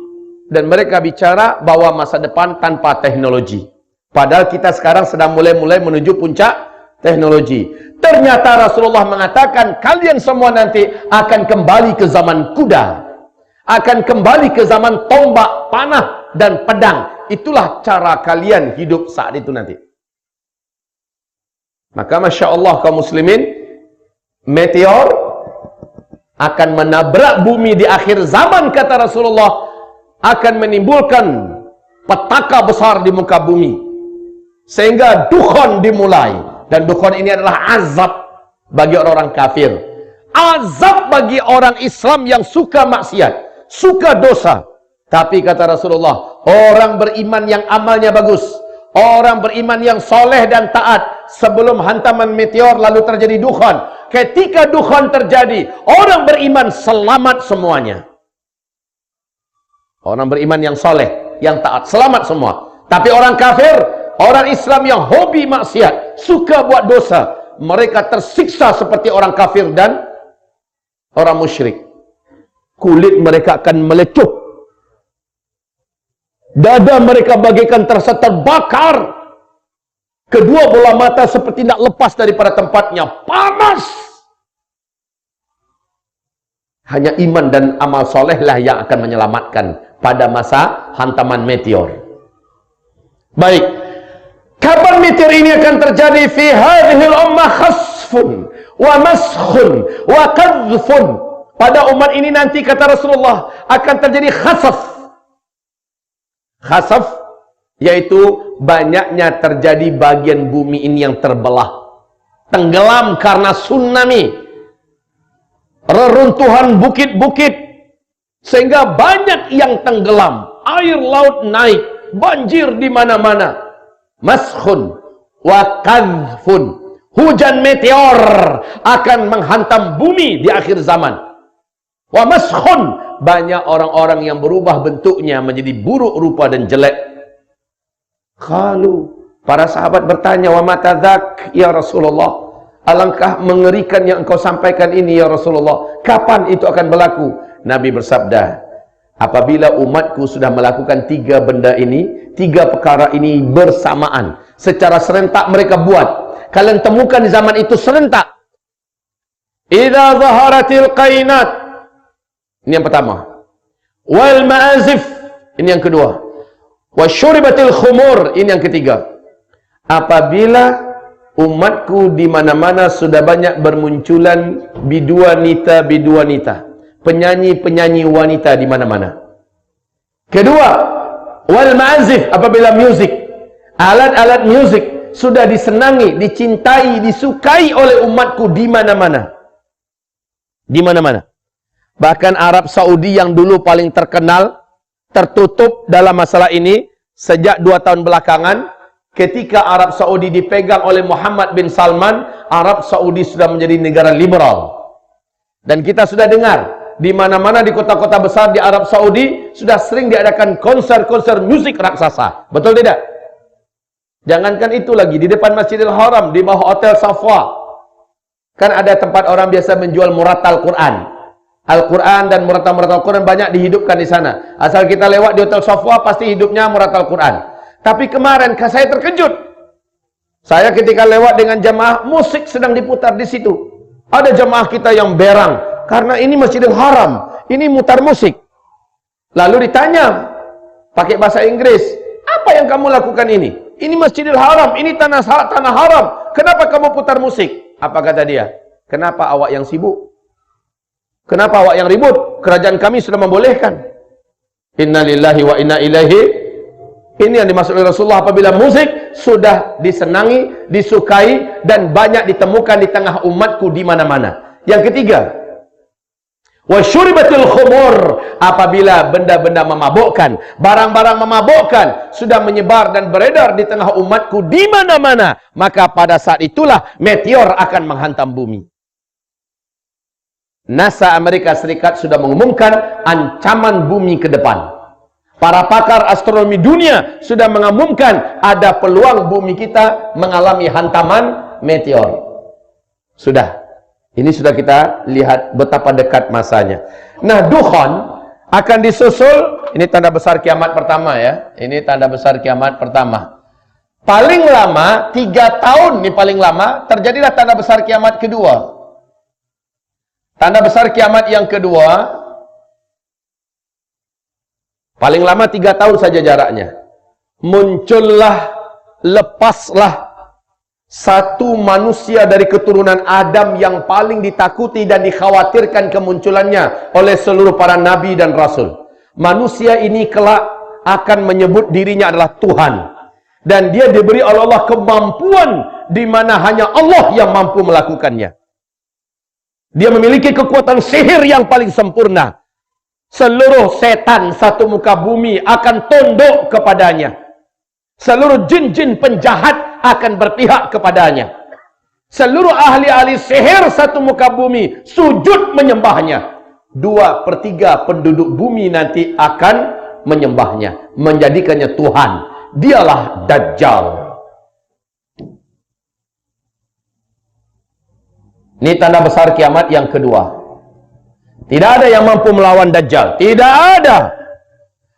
Dan mereka bicara bahwa masa depan tanpa teknologi. Padahal kita sekarang sedang mulai menuju puncak teknologi. Ternyata Rasulullah mengatakan, kalian semua nanti akan kembali ke zaman kuda. Akan kembali ke zaman tombak, panah, dan pedang. Itulah cara kalian hidup saat itu nanti. Maka Masya Allah kaum muslimin, meteor akan menabrak bumi di akhir zaman, kata Rasulullah, akan menimbulkan petaka besar di muka bumi, sehingga dukhan dimulai. Dan dukhan ini adalah azab bagi orang-orang kafir, azab bagi orang Islam yang suka maksiat, suka dosa. Tapi kata Rasulullah, orang beriman yang amalnya bagus, orang beriman yang soleh dan taat, sebelum hantaman meteor lalu terjadi dukhan, ketika dukhan terjadi, orang beriman selamat semuanya. Orang beriman yang soleh, yang taat, selamat semua. Tapi orang kafir, orang Islam yang hobi maksiat, suka buat dosa, mereka tersiksa seperti orang kafir dan orang musyrik. Kulit mereka akan meletup. Dada mereka bagaikan terasa terbakar. Kedua bola mata seperti nak lepas daripada tempatnya. Panas. Hanya iman dan amal solehlah yang akan menyelamatkan pada masa hantaman meteor. Baik. Kapan meteor ini akan terjadi? Fi hadhil ummah khasfun wa maskhun wa qadhfun. Pada umat ini nanti, kata Rasulullah, akan terjadi khasaf. Khasaf yaitu banyaknya terjadi bagian bumi ini yang terbelah, tenggelam karena tsunami, reruntuhan bukit-bukit, sehingga banyak yang tenggelam, air laut naik, banjir di mana-mana. Maskhun wa qadhfun, hujan meteor akan menghantam bumi di akhir zaman. Wa maskhun, banyak orang-orang yang berubah bentuknya menjadi buruk rupa dan jelek. Qalu, para sahabat bertanya, wa matadzak ya Rasulullah, alangkah mengerikan yang engkau sampaikan ini ya Rasulullah, kapan itu akan berlaku? Nabi bersabda, apabila umatku sudah melakukan tiga benda ini, tiga perkara ini bersamaan, secara serentak mereka buat. Kalian temukan di zaman itu serentak. Idza zaharatil qainat, ini yang pertama. Wal ma'azif, ini yang kedua. Wasyuribatil khumur, ini yang ketiga. Apabila umatku di mana-mana sudah banyak bermunculan biduanita, penyanyi-penyanyi wanita di mana-mana. Kedua, wal ma'azif, apabila musik, alat-alat musik sudah disenangi, dicintai, disukai oleh umatku di mana-mana. Di mana-mana. Bahkan Arab Saudi yang dulu paling terkenal, tertutup dalam masalah ini, sejak 2 tahun belakangan, ketika Arab Saudi dipegang oleh Muhammad bin Salman, Arab Saudi sudah menjadi negara liberal. Dan kita sudah dengar, di mana-mana di kota-kota besar di Arab Saudi, sudah sering diadakan konser-konser musik raksasa. Betul tidak? Jangankan itu lagi, di depan Masjidil Haram, di bawah Hotel Safwa, kan ada tempat orang biasa menjual muratal Quran. Al-Quran dan muratal-muratal Quran banyak dihidupkan di sana. Asal kita lewat di Hotel Safwa, pasti hidupnya muratal Quran. Tapi kemarin saya terkejut. Saya ketika lewat dengan jamaah, musik sedang diputar di situ. Ada jamaah kita yang berang, karena ini Masjidil Haram, ini mutar musik. Lalu ditanya, pakai bahasa Inggris, apa yang kamu lakukan ini? Ini Masjidil Haram, ini tanah haram. Kenapa kamu putar musik? Apa kata dia? Kenapa awak yang sibuk? Kenapa awak yang ribut? Kerajaan kami sudah membolehkan. Inna lillahi wa inna ilaihi. Ini yang dimaksud oleh Rasulullah, apabila musik sudah disenangi, disukai, dan banyak ditemukan di tengah umatku di mana-mana. Yang ketiga, wasyuribatil khumur, apabila benda-benda memabukkan, barang-barang memabukkan sudah menyebar dan beredar di tengah umatku di mana-mana, maka pada saat itulah meteor akan menghantam bumi. NASA Amerika Serikat sudah mengumumkan ancaman bumi ke depan. Para pakar astronomi dunia sudah mengumumkan ada peluang bumi kita mengalami hantaman meteor. Sudah. Ini sudah kita lihat betapa dekat masanya. Nah, dukhan akan disusul, ini tanda besar kiamat pertama ya. Ini tanda besar kiamat pertama. Paling lama 3 tahun, ini paling lama, terjadilah tanda besar kiamat kedua. Tanda besar kiamat yang kedua, paling lama 3 tahun saja jaraknya. Muncullah, lepaslah satu manusia dari keturunan Adam yang paling ditakuti dan dikhawatirkan kemunculannya oleh seluruh para nabi dan rasul. Manusia ini kelak akan menyebut dirinya adalah Tuhan. Dan dia diberi oleh Allah kemampuan di mana hanya Allah yang mampu melakukannya. Dia memiliki kekuatan sihir yang paling sempurna. Seluruh setan satu muka bumi akan tunduk kepadanya. Seluruh jin-jin penjahat akan berpihak kepadanya. Seluruh ahli-ahli sihir satu muka bumi sujud menyembahnya. 2/3 penduduk bumi nanti akan menyembahnya, menjadikannya Tuhan. Dialah Dajjal. Ini tanda besar kiamat yang kedua.
Tidak ada yang mampu melawan Dajjal. Tidak ada.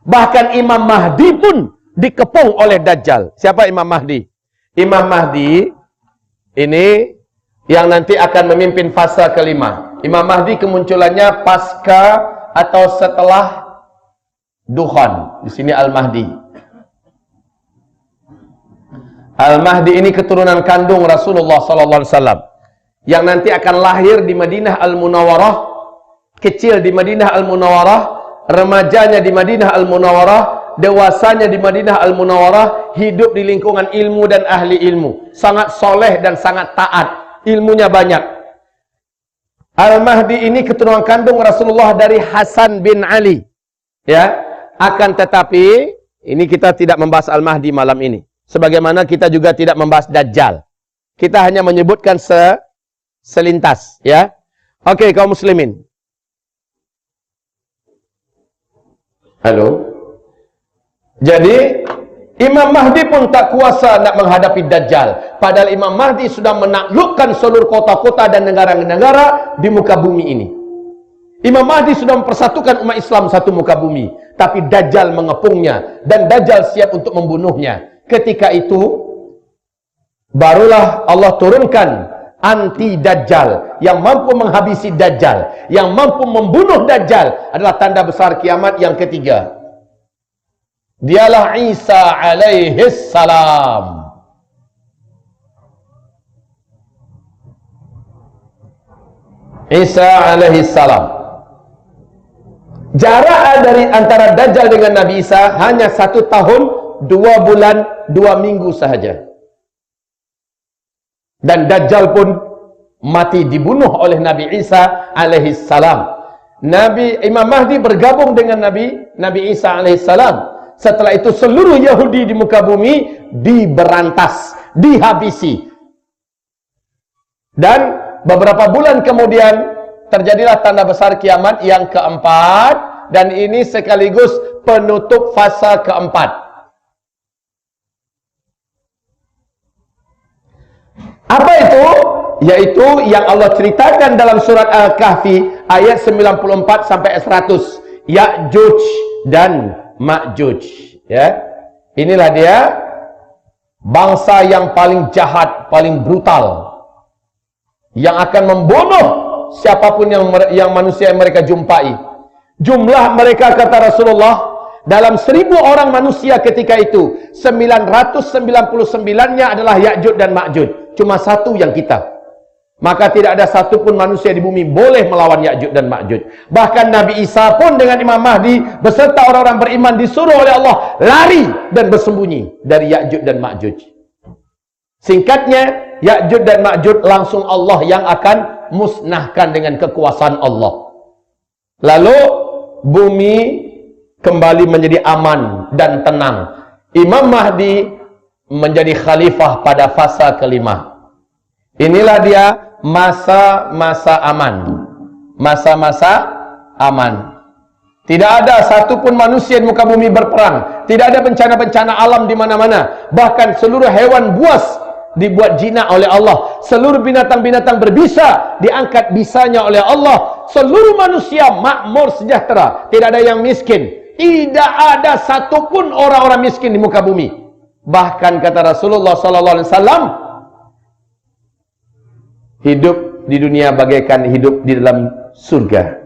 Bahkan Imam Mahdi pun dikepung oleh Dajjal. Siapa Imam Mahdi? Imam Mahdi ini yang nanti akan memimpin fase kelima. Imam Mahdi kemunculannya pasca atau setelah Duhan. Di sini Al-Mahdi. Al-Mahdi ini keturunan kandung Rasulullah SAW yang nanti akan lahir di Madinah Al-Munawwarah, kecil di Madinah Al-Munawwarah, remajanya di Madinah Al-Munawwarah, dewasanya di Madinah Al-Munawwarah, hidup di lingkungan ilmu dan ahli ilmu, sangat soleh dan sangat taat, ilmunya banyak. Al-Mahdi ini keturunan kandung Rasulullah dari Hasan bin Ali, ya. Akan tetapi ini kita tidak membahas Al-Mahdi malam ini, sebagaimana kita juga tidak membahas Dajjal. Kita hanya menyebutkan selintas, ya. Oke, kaum muslimin. Halo. Jadi Imam Mahdi pun tak kuasa nak menghadapi Dajjal. Padahal Imam Mahdi sudah menaklukkan seluruh kota-kota dan negara-negara di muka bumi ini. Imam Mahdi sudah mempersatukan umat Islam satu muka bumi. Tapi Dajjal mengepungnya. Dan Dajjal siap untuk membunuhnya. Ketika itu, barulah Allah turunkan anti-Dajjal. Yang mampu menghabisi Dajjal. Yang mampu membunuh Dajjal. Adalah tanda besar kiamat yang ketiga. Dialah Isa alaihis salam. Isa alaihis salam. Jarak dari antara Dajjal dengan Nabi Isa hanya 1 tahun, 2 bulan, 2 minggu sahaja. Dan Dajjal pun mati dibunuh oleh Nabi Isa alaihis salam. Imam Mahdi bergabung dengan Nabi Isa alaihis salam. Setelah itu seluruh Yahudi di muka bumi diberantas, dihabisi. Dan beberapa bulan kemudian terjadilah tanda besar kiamat yang keempat, dan ini sekaligus penutup fase keempat. Apa itu? Yaitu yang Allah ceritakan dalam surat Al-Kahfi ayat 94 sampai 100. Ya'juj dan Ma'juj, ya. Inilah dia bangsa yang paling jahat, paling brutal, yang akan membunuh siapapun yang manusia yang mereka jumpai. Jumlah mereka, kata Rasulullah, dalam 1000 orang manusia ketika itu, 999-nya adalah Ya'juj dan Ma'juj. Cuma 1 yang kita. Maka tidak ada satupun manusia di bumi boleh melawan Ya'juj dan Ma'juj. Bahkan Nabi Isa pun dengan Imam Mahdi beserta orang-orang beriman disuruh oleh Allah lari dan bersembunyi dari Ya'juj dan Ma'juj. Singkatnya, Ya'juj dan Ma'juj langsung Allah yang akan musnahkan dengan kekuasaan Allah. Lalu bumi kembali menjadi aman dan tenang. Imam Mahdi menjadi khalifah pada fase kelima. Inilah dia masa-masa aman. Masa-masa aman. Tidak ada satupun manusia di muka bumi berperang. Tidak ada bencana-bencana alam di mana-mana. Bahkan seluruh hewan buas dibuat jinak oleh Allah. Seluruh binatang-binatang berbisa diangkat bisanya oleh Allah. Seluruh manusia makmur sejahtera. Tidak ada yang miskin. Tidak ada satupun orang-orang miskin di muka bumi. Bahkan kata Rasulullah SAW, hidup di dunia bagaikan hidup di dalam surga.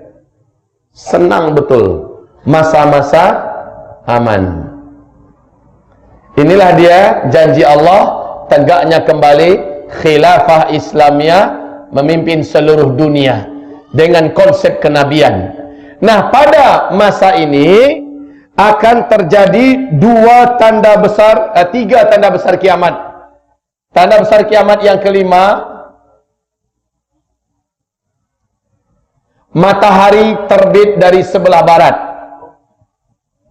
Senang betul. Masa-masa aman. Inilah dia janji Allah, tegaknya kembali khilafah Islamiyah memimpin seluruh dunia dengan konsep kenabian. Nah, pada masa ini akan terjadi 3 tanda besar kiamat. Tanda besar kiamat yang kelima, matahari terbit dari sebelah barat.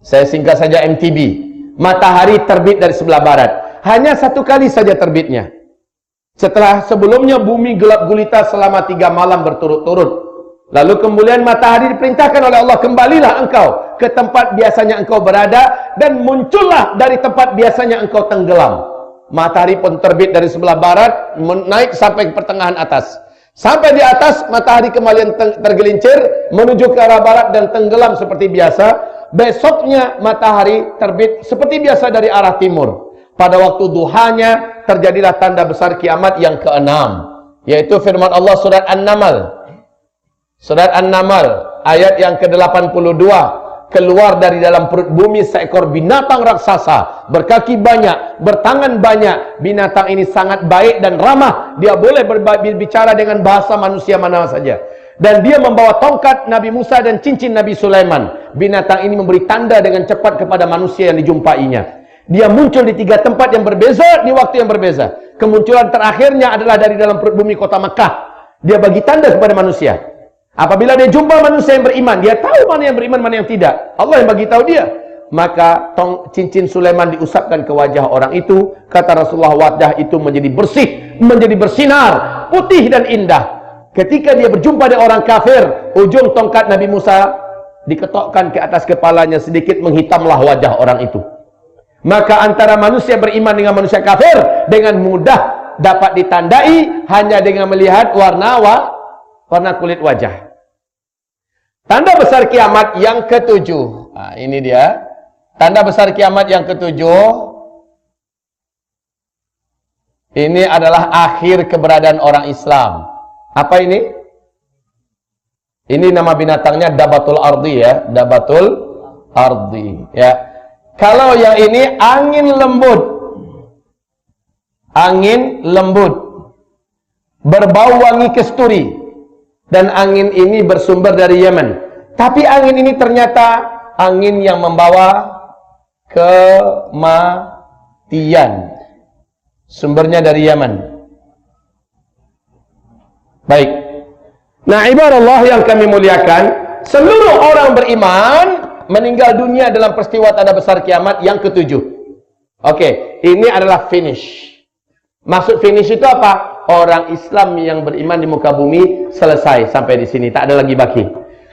Saya singkat saja MTB. Matahari terbit dari sebelah barat. Hanya 1 kali saja terbitnya. Setelah sebelumnya bumi gelap gulita selama 3 malam berturut-turut. Lalu kemudian matahari diperintahkan oleh Allah, kembalilah engkau ke tempat biasanya engkau berada, dan muncullah dari tempat biasanya engkau tenggelam. Matahari pun terbit dari sebelah barat, naik sampai ke pertengahan atas. Sampai di atas, matahari kembali tergelincir menuju ke arah barat dan tenggelam seperti biasa. Besoknya matahari terbit seperti biasa dari arah timur. Pada waktu duhanya terjadilah tanda besar kiamat yang ke-6, yaitu firman Allah surat An-Naml. Surat An-Naml ayat yang ke-82. Keluar dari dalam perut bumi seekor binatang raksasa, berkaki banyak, bertangan banyak. Binatang ini sangat baik dan ramah. Dia boleh berbicara dengan bahasa manusia mana saja. Dan dia membawa tongkat Nabi Musa dan cincin Nabi Sulaiman. Binatang ini memberi tanda dengan cepat kepada manusia yang dijumpainya. Dia muncul di 3 tempat yang berbeza, di waktu yang berbeza. Kemunculan terakhirnya adalah dari dalam perut bumi kota Makkah. Dia bagi tanda kepada manusia. Apabila dia jumpa manusia yang beriman, dia tahu mana yang beriman, mana yang tidak. Allah yang bagi tahu dia. Maka cincin Sulaiman diusapkan ke wajah orang itu. Kata Rasulullah, wajah itu menjadi bersih, menjadi bersinar, putih dan indah. Ketika dia berjumpa dengan orang kafir, ujung tongkat Nabi Musa diketokkan ke atas kepalanya, sedikit menghitamlah wajah orang itu. Maka antara manusia beriman dengan manusia kafir dengan mudah dapat ditandai hanya dengan melihat warna kulit wajah. Tanda besar kiamat yang ke-7. Nah, ini dia. Tanda besar kiamat yang ke-7. Ini adalah akhir keberadaan orang Islam. Apa ini? Ini nama binatangnya Dabatul Ardi ya. Dabatul Ardi ya. Kalau yang ini angin lembut. Angin lembut. Berbau wangi kasturi. Dan angin ini bersumber dari Yaman. Tapi angin ini ternyata angin yang membawa kematian. Sumbernya dari Yaman. Baik. Nah, ibarat Allah yang kami muliakan, seluruh orang beriman meninggal dunia dalam peristiwa tanda besar kiamat yang ke-7. Oke, ini adalah finish. Maksud finish itu apa? Orang Islam yang beriman di muka bumi selesai sampai di sini, tak ada lagi baki.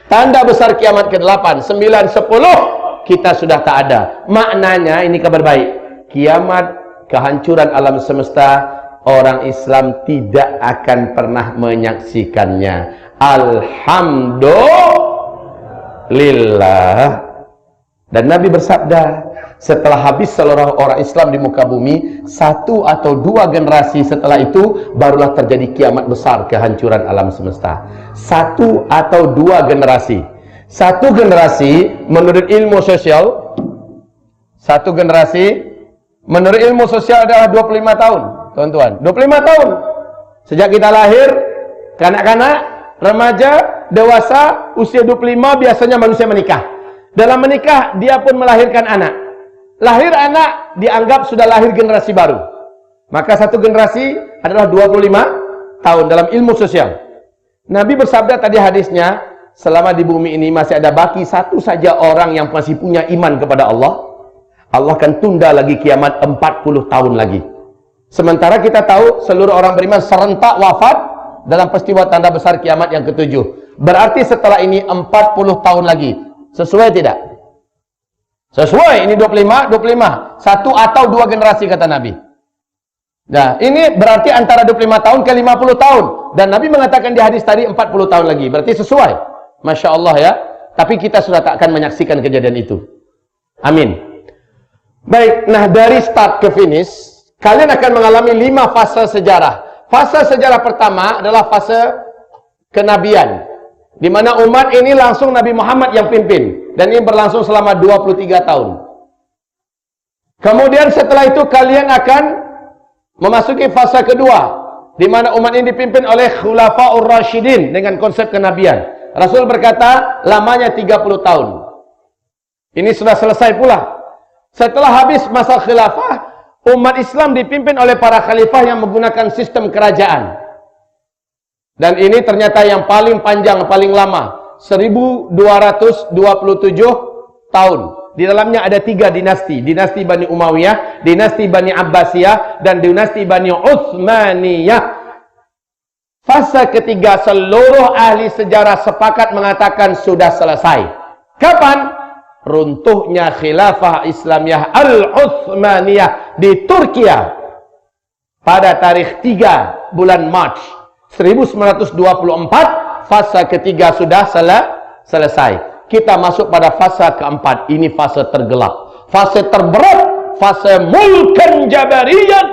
Tanda besar kiamat ke-8, 9, 10 kita sudah tak ada. Maknanya ini kabar baik. Kiamat, kehancuran alam semesta, orang Islam tidak akan pernah menyaksikannya. Alhamdulillah. Dan Nabi bersabda, setelah habis seluruh orang Islam di muka bumi, 1 atau 2 generasi setelah itu barulah terjadi kiamat besar, kehancuran alam semesta. 1 atau 2 generasi. 1 generasi menurut ilmu sosial, 1 generasi menurut ilmu sosial adalah 25 tahun, tuan-tuan. 25 tahun. Sejak kita lahir, kanak-kanak, remaja, dewasa, usia 25 biasanya manusia menikah. Dalam menikah dia pun melahirkan anak. Lahir anak dianggap sudah lahir generasi baru. Maka 1 generasi adalah 25 tahun dalam ilmu sosial. Nabi bersabda tadi hadisnya, selama di bumi ini masih ada baki 1 saja orang yang masih punya iman kepada Allah, Allah akan tunda lagi kiamat 40 tahun lagi. Sementara kita tahu seluruh orang beriman serentak wafat dalam peristiwa tanda besar kiamat yang ke-7. Berarti setelah ini 40 tahun lagi. Sesuai tidak? Sesuai, ini 25. 1 atau 2 generasi kata Nabi. Nah, ini berarti antara 25 tahun ke 50 tahun. Dan Nabi mengatakan di hadis tadi 40 tahun lagi. Berarti sesuai. Masya Allah ya. Tapi kita sudah tak akan menyaksikan kejadian itu. Amin. Baik, nah dari start ke finish, kalian akan mengalami 5 fase sejarah. Fase sejarah pertama adalah fase kenabian. Di mana umat ini langsung Nabi Muhammad yang pimpin. Dan ini berlangsung selama 23 tahun. Kemudian setelah itu kalian akan memasuki fase kedua. Di mana umat ini dipimpin oleh Khulafaur Rasyidin dengan konsep kenabian. Rasul berkata lamanya 30 tahun. Ini sudah selesai pula. Setelah habis masa khilafah, umat Islam dipimpin oleh para khalifah yang menggunakan sistem kerajaan. Dan ini ternyata yang paling panjang, paling lama. 1227 tahun. Di dalamnya ada 3 dinasti. Dinasti Bani Umayyah, dinasti Bani Abbasiyah, dan dinasti Bani Utsmaniyah. Fase ketiga seluruh ahli sejarah sepakat mengatakan sudah selesai. Kapan? Runtuhnya khilafah Islamiyah Al-Utsmaniyah di Turki pada tarikh 3 bulan Mac 1924 fase ketiga sudah selesai. Kita masuk pada fase keempat. Ini fase tergelap, fase terberat, fase mulkan jabariyat,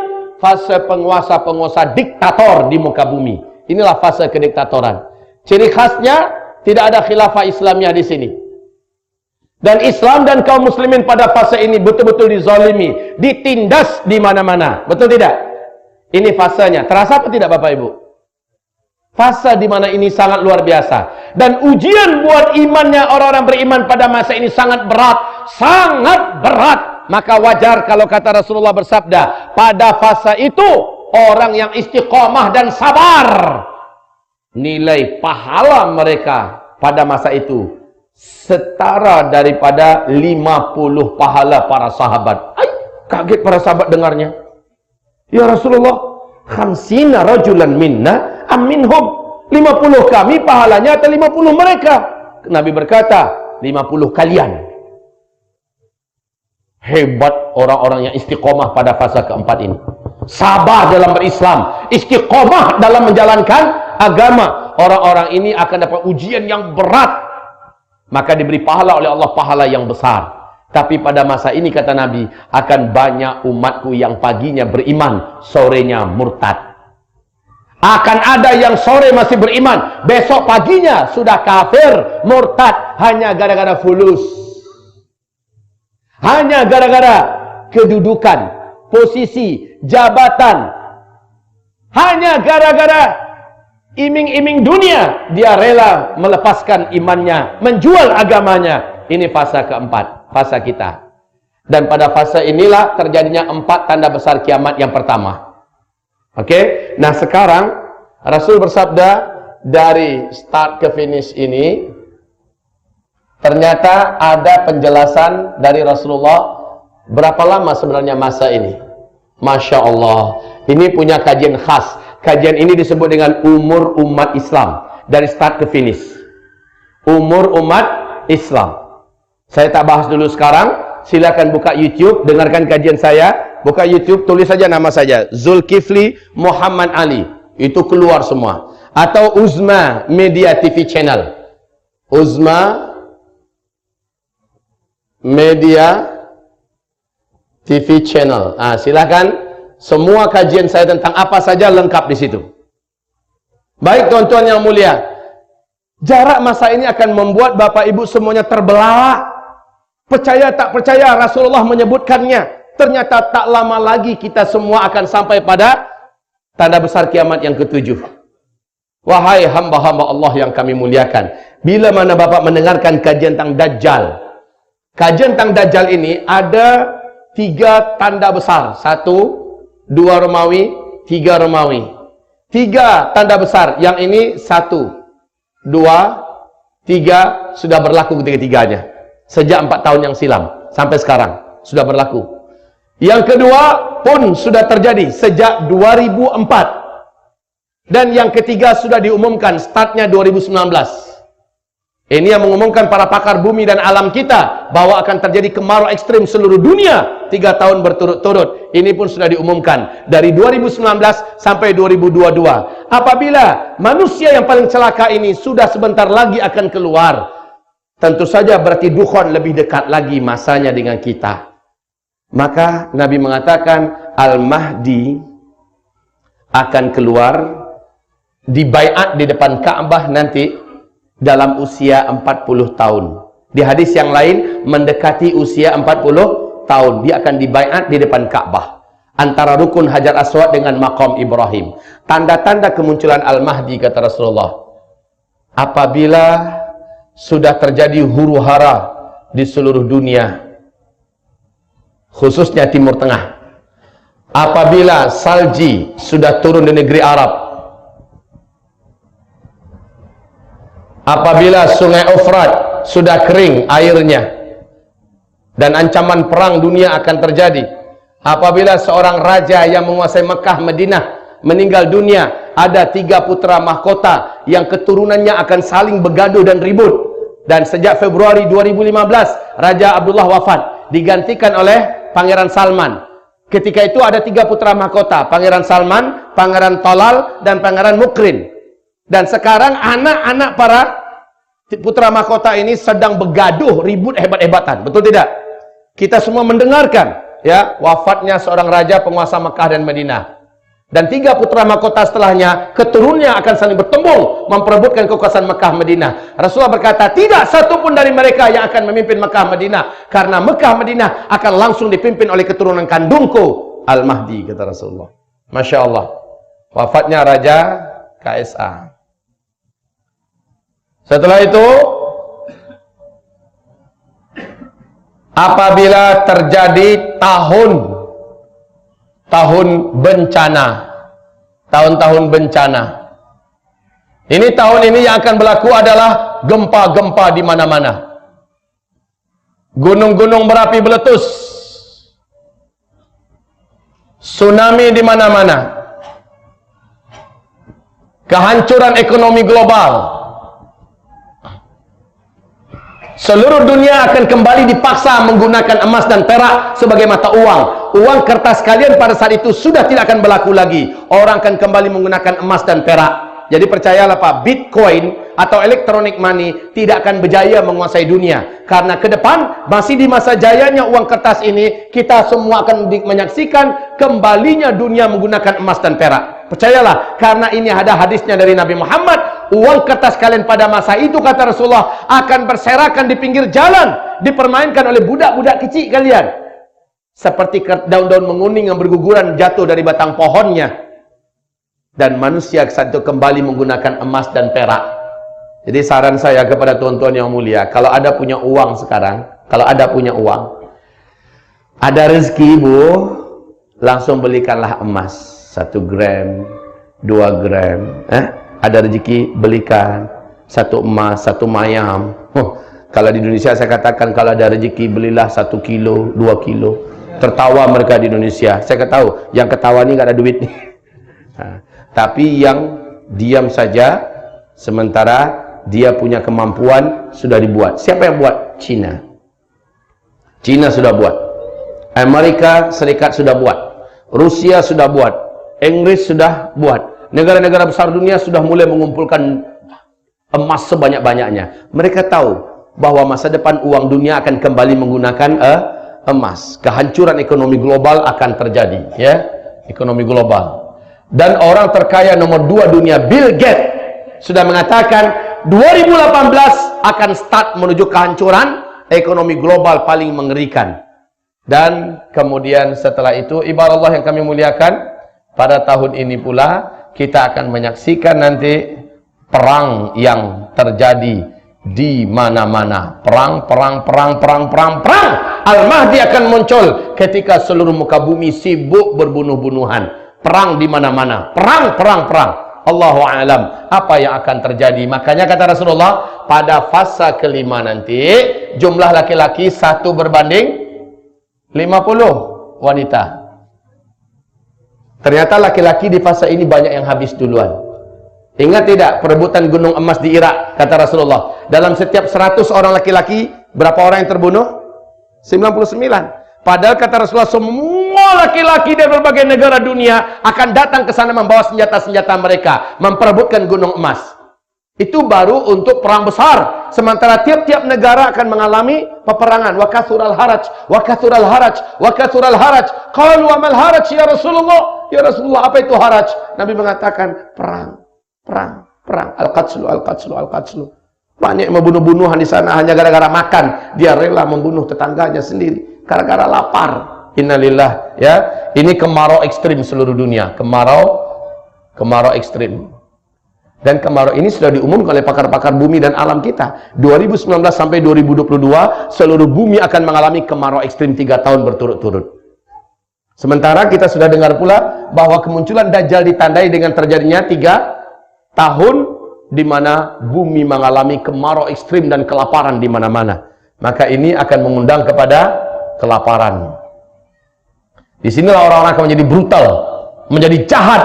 fase penguasa-penguasa diktator di muka bumi. Inilah fase kediktatoran. Ciri khasnya tidak ada khilafah Islamiyah di sini. Dan Islam dan kaum muslimin pada fase ini betul-betul dizalimi, ditindas di mana-mana. Betul tidak? Ini fasenya. Terasa apa tidak Bapak Ibu? Fase di mana ini sangat luar biasa. Dan ujian buat imannya orang-orang beriman pada masa ini sangat berat. Sangat berat. Maka wajar kalau kata Rasulullah bersabda, pada fase itu orang yang istiqomah dan sabar, nilai pahala mereka pada masa itu setara daripada 50 pahala para sahabat. Kaget para sahabat dengarnya. Ya Rasulullah, khamsina rajulan minna am minhum, 50 kami pahalanya atau 50 mereka? Nabi berkata 50 kalian. Hebat orang-orang yang istiqomah pada fase keempat ini. Sabar dalam berislam, istiqomah dalam menjalankan agama. Orang-orang ini akan dapat ujian yang berat, maka diberi pahala oleh Allah, pahala yang besar. Tapi pada masa ini kata Nabi, akan banyak umatku yang paginya beriman, sorenya murtad. Akan ada yang sore masih beriman, besok paginya sudah kafir, murtad, hanya gara-gara fulus, hanya gara-gara kedudukan, posisi, jabatan, hanya gara-gara iming-iming dunia, dia rela melepaskan imannya, menjual agamanya. Ini fase keempat, fase kita. Dan pada fase inilah terjadinya 4 tanda besar kiamat yang pertama. Oke, nah sekarang Rasul bersabda dari start ke finish ini, ternyata ada penjelasan dari Rasulullah berapa lama sebenarnya masa ini. Masya Allah, ini punya kajian khas. Kajian ini disebut dengan umur umat Islam, dari start ke finish. Umur umat Islam. Saya tak bahas dulu sekarang. Silakan buka YouTube, dengarkan kajian saya. Buka YouTube, tulis saja nama saja, Zulkifli Muhammad Ali. Itu keluar semua. Atau Uzma Media TV Channel. Uzma Media TV Channel. Silakan, semua kajian saya tentang apa saja lengkap di situ. Baik tuan-tuan yang mulia, jarak masa ini akan membuat Bapak Ibu semuanya terbelalak. Percaya tak percaya, Rasulullah menyebutkannya. Ternyata tak lama lagi kita semua akan sampai pada tanda besar kiamat yang ke-7. Wahai hamba-hamba Allah yang kami muliakan, bila mana Bapak mendengarkan kajian tentang Dajjal. Kajian tentang Dajjal ini ada 3 tanda besar. 1, 2 Romawi, 3 Romawi. 3 tanda besar. Yang ini 1, 2, 3 sudah berlaku ketiga-tiganya. Sejak 4 tahun yang silam sampai sekarang sudah berlaku. Yang kedua pun sudah terjadi sejak 2004. Dan yang ketiga sudah diumumkan, startnya 2019. Ini yang mengumumkan para pakar bumi dan alam kita, bahwa akan terjadi kemarau ekstrim seluruh dunia 3 tahun berturut-turut. Ini pun sudah diumumkan dari 2019 sampai 2022. Apabila manusia yang paling celaka ini sudah sebentar lagi akan keluar, tentu saja berarti dukhon lebih dekat lagi masanya dengan kita. Maka Nabi mengatakan Al-Mahdi akan keluar, dibaiat di depan Ka'bah nanti dalam usia 40 tahun. Di hadis yang lain mendekati usia 40 tahun dia akan dibaiat di depan Ka'bah, antara rukun Hajar Aswad dengan maqam Ibrahim. Tanda-tanda kemunculan Al-Mahdi kata Rasulullah, apabila sudah terjadi huru-hara di seluruh dunia, khususnya Timur Tengah. Apabila salji sudah turun di negeri Arab, apabila sungai Efrat sudah kering airnya, dan ancaman perang dunia akan terjadi, apabila seorang raja yang menguasai Mekah, Madinah meninggal dunia, ada 3 putra mahkota yang keturunannya akan saling begaduh dan ribut. Dan sejak Februari 2015 Raja Abdullah wafat, digantikan oleh Pangeran Salman. Ketika itu ada 3 putra mahkota, Pangeran Salman, Pangeran Tolal, dan Pangeran Mukrin. Dan sekarang anak-anak para putra mahkota ini sedang begaduh, ribut hebat-hebatan. Betul tidak? Kita semua mendengarkan ya wafatnya seorang raja penguasa Mekah dan Madinah. Dan 3 putra mahkota setelahnya, keturunannya akan saling bertembung memperebutkan kekuasaan Mekah Madinah. Rasulullah berkata, tidak satu pun dari mereka yang akan memimpin Mekah Madinah, karena Mekah Madinah akan langsung dipimpin oleh keturunan kandungku Al-Mahdi, kata Rasulullah. Masya Allah. Wafatnya Raja KSA. Setelah itu, apabila terjadi tahun bencana, tahun-tahun bencana. Ini tahun ini yang akan berlaku adalah gempa-gempa di mana-mana. Gunung-gunung berapi meletus. Tsunami di mana-mana. Kehancuran ekonomi global. Seluruh dunia akan kembali dipaksa menggunakan emas dan perak sebagai mata uang. Uang kertas kalian pada saat itu sudah tidak akan berlaku lagi. Orang akan kembali menggunakan emas dan perak. Jadi percayalah Pak, Bitcoin atau electronic money tidak akan berjaya menguasai dunia. Karena ke depan, masih di masa jayanya uang kertas ini, kita semua akan menyaksikan kembalinya dunia menggunakan emas dan perak. Percayalah, karena ini ada hadisnya dari Nabi Muhammad, uang kertas kalian pada masa itu, kata Rasulullah, akan berserakan di pinggir jalan, dipermainkan oleh budak-budak kecil kalian. Seperti daun-daun menguning yang berguguran jatuh dari batang pohonnya. Dan manusia saat itu kembali menggunakan emas dan perak. Jadi saran saya kepada tuan-tuan yang mulia, kalau ada punya uang sekarang, kalau ada punya uang, ada rezeki bu, langsung belikanlah emas. 1 gram, 2 gram, ada rezeki belikan 1 emas, 1 mayam. Kalau di Indonesia saya katakan kalau ada rezeki belilah 1 kilo, 2 kilo. Tertawa mereka di Indonesia. Saya tahu yang ketawa ini nggak ada duit nih. Tapi yang diam saja, sementara dia punya kemampuan sudah dibuat. Siapa yang buat? Cina. Cina sudah buat. Amerika Serikat sudah buat. Rusia sudah buat. Inggris sudah buat. Negara-negara besar dunia sudah mulai mengumpulkan emas sebanyak-banyaknya. Mereka tahu bahwa masa depan uang dunia akan kembali menggunakan emas. Kehancuran ekonomi global akan terjadi, ya. Ekonomi global. Dan orang terkaya nomor 2 dunia, Bill Gates, sudah mengatakan 2018 akan start menuju kehancuran ekonomi global paling mengerikan. Dan kemudian setelah itu, ibarat Allah yang kami muliakan, pada tahun ini pula kita akan menyaksikan nanti perang yang terjadi di mana-mana. Perang. Al-Mahdi akan muncul ketika seluruh muka bumi sibuk berbunuh-bunuhan. Perang di mana-mana. Perang. Allahu a'lam apa yang akan terjadi. Makanya kata Rasulullah, pada fasa kelima nanti jumlah laki-laki 1 berbanding 50 wanita. Ternyata laki-laki di fase ini banyak yang habis duluan. Ingat tidak perebutan gunung emas di Irak, kata Rasulullah, dalam setiap 100 orang laki-laki berapa orang yang terbunuh? 99. Padahal kata Rasulullah, semua laki-laki dari berbagai negara dunia akan datang ke sana membawa senjata-senjata mereka, memperebutkan gunung emas. Itu baru untuk perang besar. Sementara tiap-tiap negara akan mengalami peperangan. Wa kathural haraj, wa kathural haraj, wa kathural haraj. Qalu wa mal haraj ya Rasulullah? Ya Rasulullah, apa itu haraj? Nabi mengatakan perang. Al-qatslu. Banyak yang membunuh-bunuhan di sana hanya gara-gara makan. Dia rela membunuh tetangganya sendiri gara-gara lapar. Innalillah, ya. Ini kemarau ekstrim seluruh dunia. Kemarau ekstrim. Dan kemarau ini sudah diumumkan oleh pakar-pakar bumi dan alam kita. 2019 sampai 2022 seluruh bumi akan mengalami kemarau ekstrim 3 tahun berturut-turut. Sementara kita sudah dengar pula bahwa kemunculan Dajjal ditandai dengan terjadinya 3 tahun di mana bumi mengalami kemarau ekstrim dan kelaparan di mana-mana. Maka ini akan mengundang kepada kelaparan. Disinilah orang-orang akan menjadi brutal, menjadi jahat.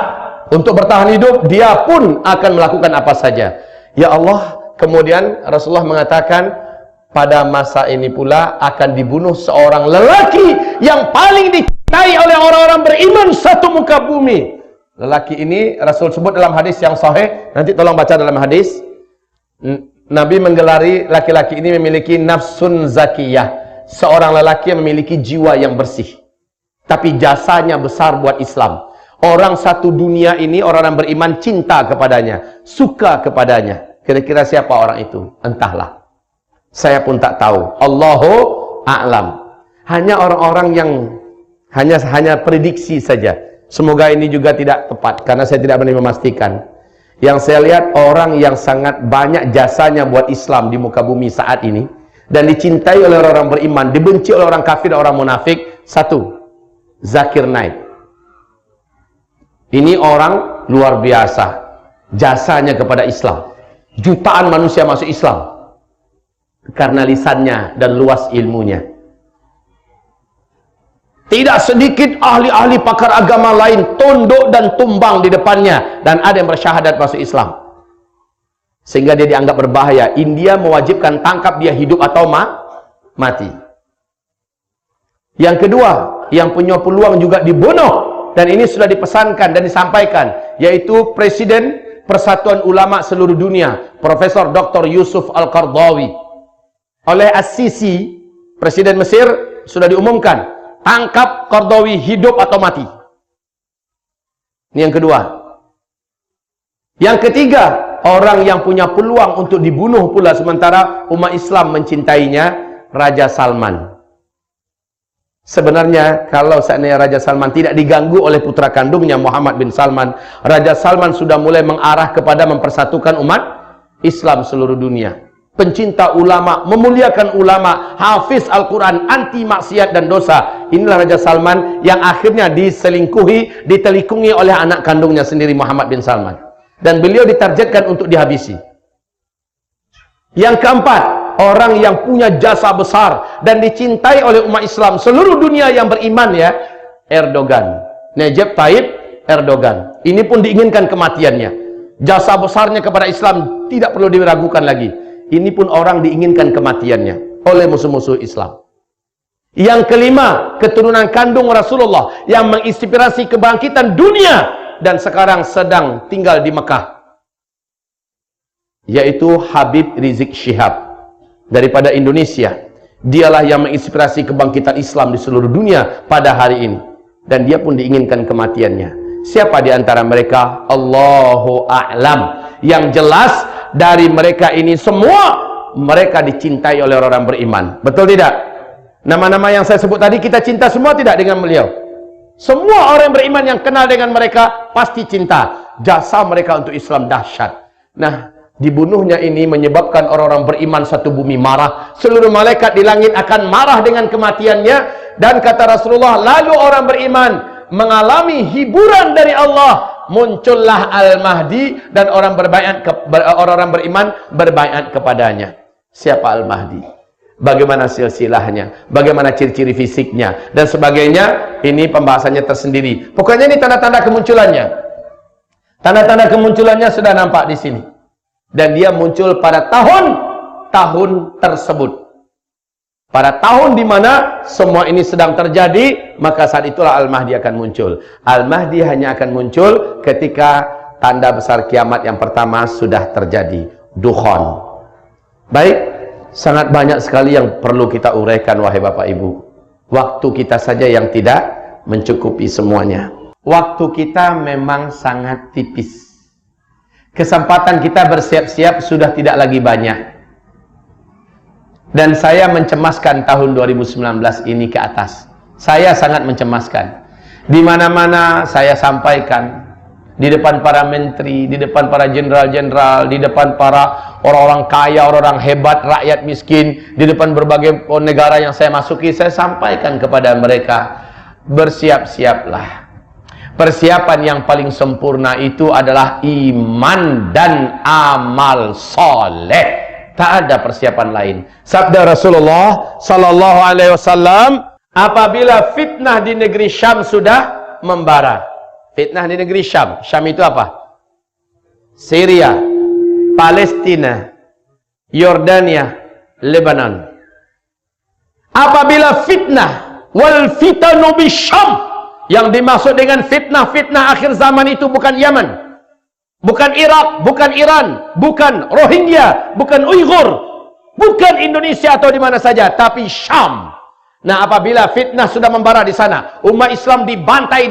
Untuk bertahan hidup, dia pun akan melakukan apa saja. Ya Allah, kemudian Rasulullah mengatakan, pada masa ini pula akan dibunuh seorang lelaki yang paling dicintai oleh orang-orang beriman satu muka bumi. Lelaki ini Rasul sebut dalam hadis yang sahih, nanti tolong baca dalam hadis. Nabi menggelari laki-laki ini memiliki nafsun zakiyah. Seorang lelaki yang memiliki jiwa yang bersih. Tapi jasanya besar buat Islam. Orang satu dunia ini, orang beriman cinta kepadanya, suka kepadanya. Kira-kira siapa orang itu? Entahlah. Saya pun tak tahu. Allahu a'lam. Hanya orang-orang yang hanya prediksi saja. Semoga ini juga tidak tepat, karena saya tidak berani memastikan. Yang saya lihat orang yang sangat banyak jasanya buat Islam di muka bumi saat ini, dan dicintai oleh orang beriman, dibenci oleh orang kafir dan orang munafik. Satu, Zakir Naik. Ini orang luar biasa jasanya kepada Islam. Jutaan manusia masuk Islam karena lisannya dan luas ilmunya. Tidak sedikit ahli-ahli pakar agama lain tunduk dan tumbang di depannya, dan ada yang bersyahadat masuk Islam. Sehingga dia dianggap berbahaya. India mewajibkan tangkap dia hidup atau mati. Yang kedua, yang punya peluang juga dibunuh, dan ini sudah dipesankan dan disampaikan, yaitu Presiden Persatuan Ulama Seluruh Dunia, Profesor Dr. Yusuf Al-Qaradawi. Oleh As-Sisi, Presiden Mesir, sudah diumumkan, tangkap Qaradawi hidup atau mati. Ini yang kedua. Yang ketiga, orang yang punya peluang untuk dibunuh pula sementara umat Islam mencintainya, Raja Salman. Sebenarnya kalau seandainya Raja Salman tidak diganggu oleh putra kandungnya Muhammad bin Salman, Raja Salman sudah mulai mengarah kepada mempersatukan umat Islam seluruh dunia. Pencinta ulama, memuliakan ulama, hafiz Al-Quran, anti maksiat dan dosa. Inilah Raja Salman yang akhirnya diselingkuhi, ditelikungi oleh anak kandungnya sendiri Muhammad bin Salman. Dan beliau ditargetkan untuk dihabisi. Yang keempat, orang yang punya jasa besar dan dicintai oleh umat Islam seluruh dunia yang beriman, ya, Erdogan. Recep Tayyip Erdogan. Ini pun diinginkan kematiannya. Jasa besarnya kepada Islam tidak perlu diragukan lagi. Ini pun orang diinginkan kematiannya oleh musuh-musuh Islam. Yang kelima, keturunan kandung Rasulullah yang menginspirasi kebangkitan dunia dan sekarang sedang tinggal di Mekah, yaitu Habib Rizik Syihab daripada Indonesia. Dialah yang menginspirasi kebangkitan Islam di seluruh dunia pada hari ini, dan dia pun diinginkan kematiannya. Siapa di antara mereka? Allahu a'lam. Yang jelas dari mereka ini semua, mereka dicintai oleh orang beriman. Betul tidak? Nama-nama yang saya sebut tadi kita cinta semua tidak dengan beliau? Semua orang beriman yang kenal dengan mereka pasti cinta. Jasa mereka untuk Islam dahsyat. Nah, dibunuhnya ini menyebabkan orang-orang beriman satu bumi marah. Seluruh malaikat di langit akan marah dengan kematiannya. Dan kata Rasulullah, lalu orang beriman mengalami hiburan dari Allah. Muncullah Al-Mahdi dan orang beriman berbaiat kepadanya. Siapa Al-Mahdi? Bagaimana silsilahnya? Bagaimana ciri-ciri fisiknya? Dan sebagainya. Ini pembahasannya tersendiri. Pokoknya ini tanda-tanda kemunculannya. Tanda-tanda kemunculannya sudah nampak di sini. Dan dia muncul pada tahun tersebut. Pada tahun di mana semua ini sedang terjadi, maka saat itulah Al-Mahdi akan muncul. Al-Mahdi hanya akan muncul ketika tanda besar kiamat yang pertama sudah terjadi. Dukhon. Baik, sangat banyak sekali yang perlu kita uraikan, wahai Bapak Ibu. Waktu kita saja yang tidak mencukupi semuanya. Waktu kita memang sangat tipis. Kesempatan kita bersiap-siap sudah tidak lagi banyak. Dan saya mencemaskan tahun 2019 ini ke atas. Saya sangat mencemaskan. Di mana-mana saya sampaikan, di depan para menteri, di depan para jenderal-jenderal, di depan para orang-orang kaya, orang-orang hebat, rakyat miskin, di depan berbagai negara yang saya masuki, saya sampaikan kepada mereka, bersiap-siaplah. Persiapan yang paling sempurna itu adalah iman dan amal soleh. Tak ada persiapan lain. Sabda Rasulullah sallallahu alaihi wasallam, apabila fitnah di negeri Syam sudah membara. Fitnah di negeri Syam. Syam itu apa? Syria, Palestina, Yordania, Lebanon. Apabila fitnah wal fitanu bisyam, Yang dimaksud dengan fitnah-fitnah akhir zaman itu bukan Yaman, bukan Irak, bukan Iran, bukan Rohingya, bukan Uighur, bukan Indonesia atau di mana saja, tapi Syam. Nah, apabila fitnah sudah membara di sana, umat Islam dibantai,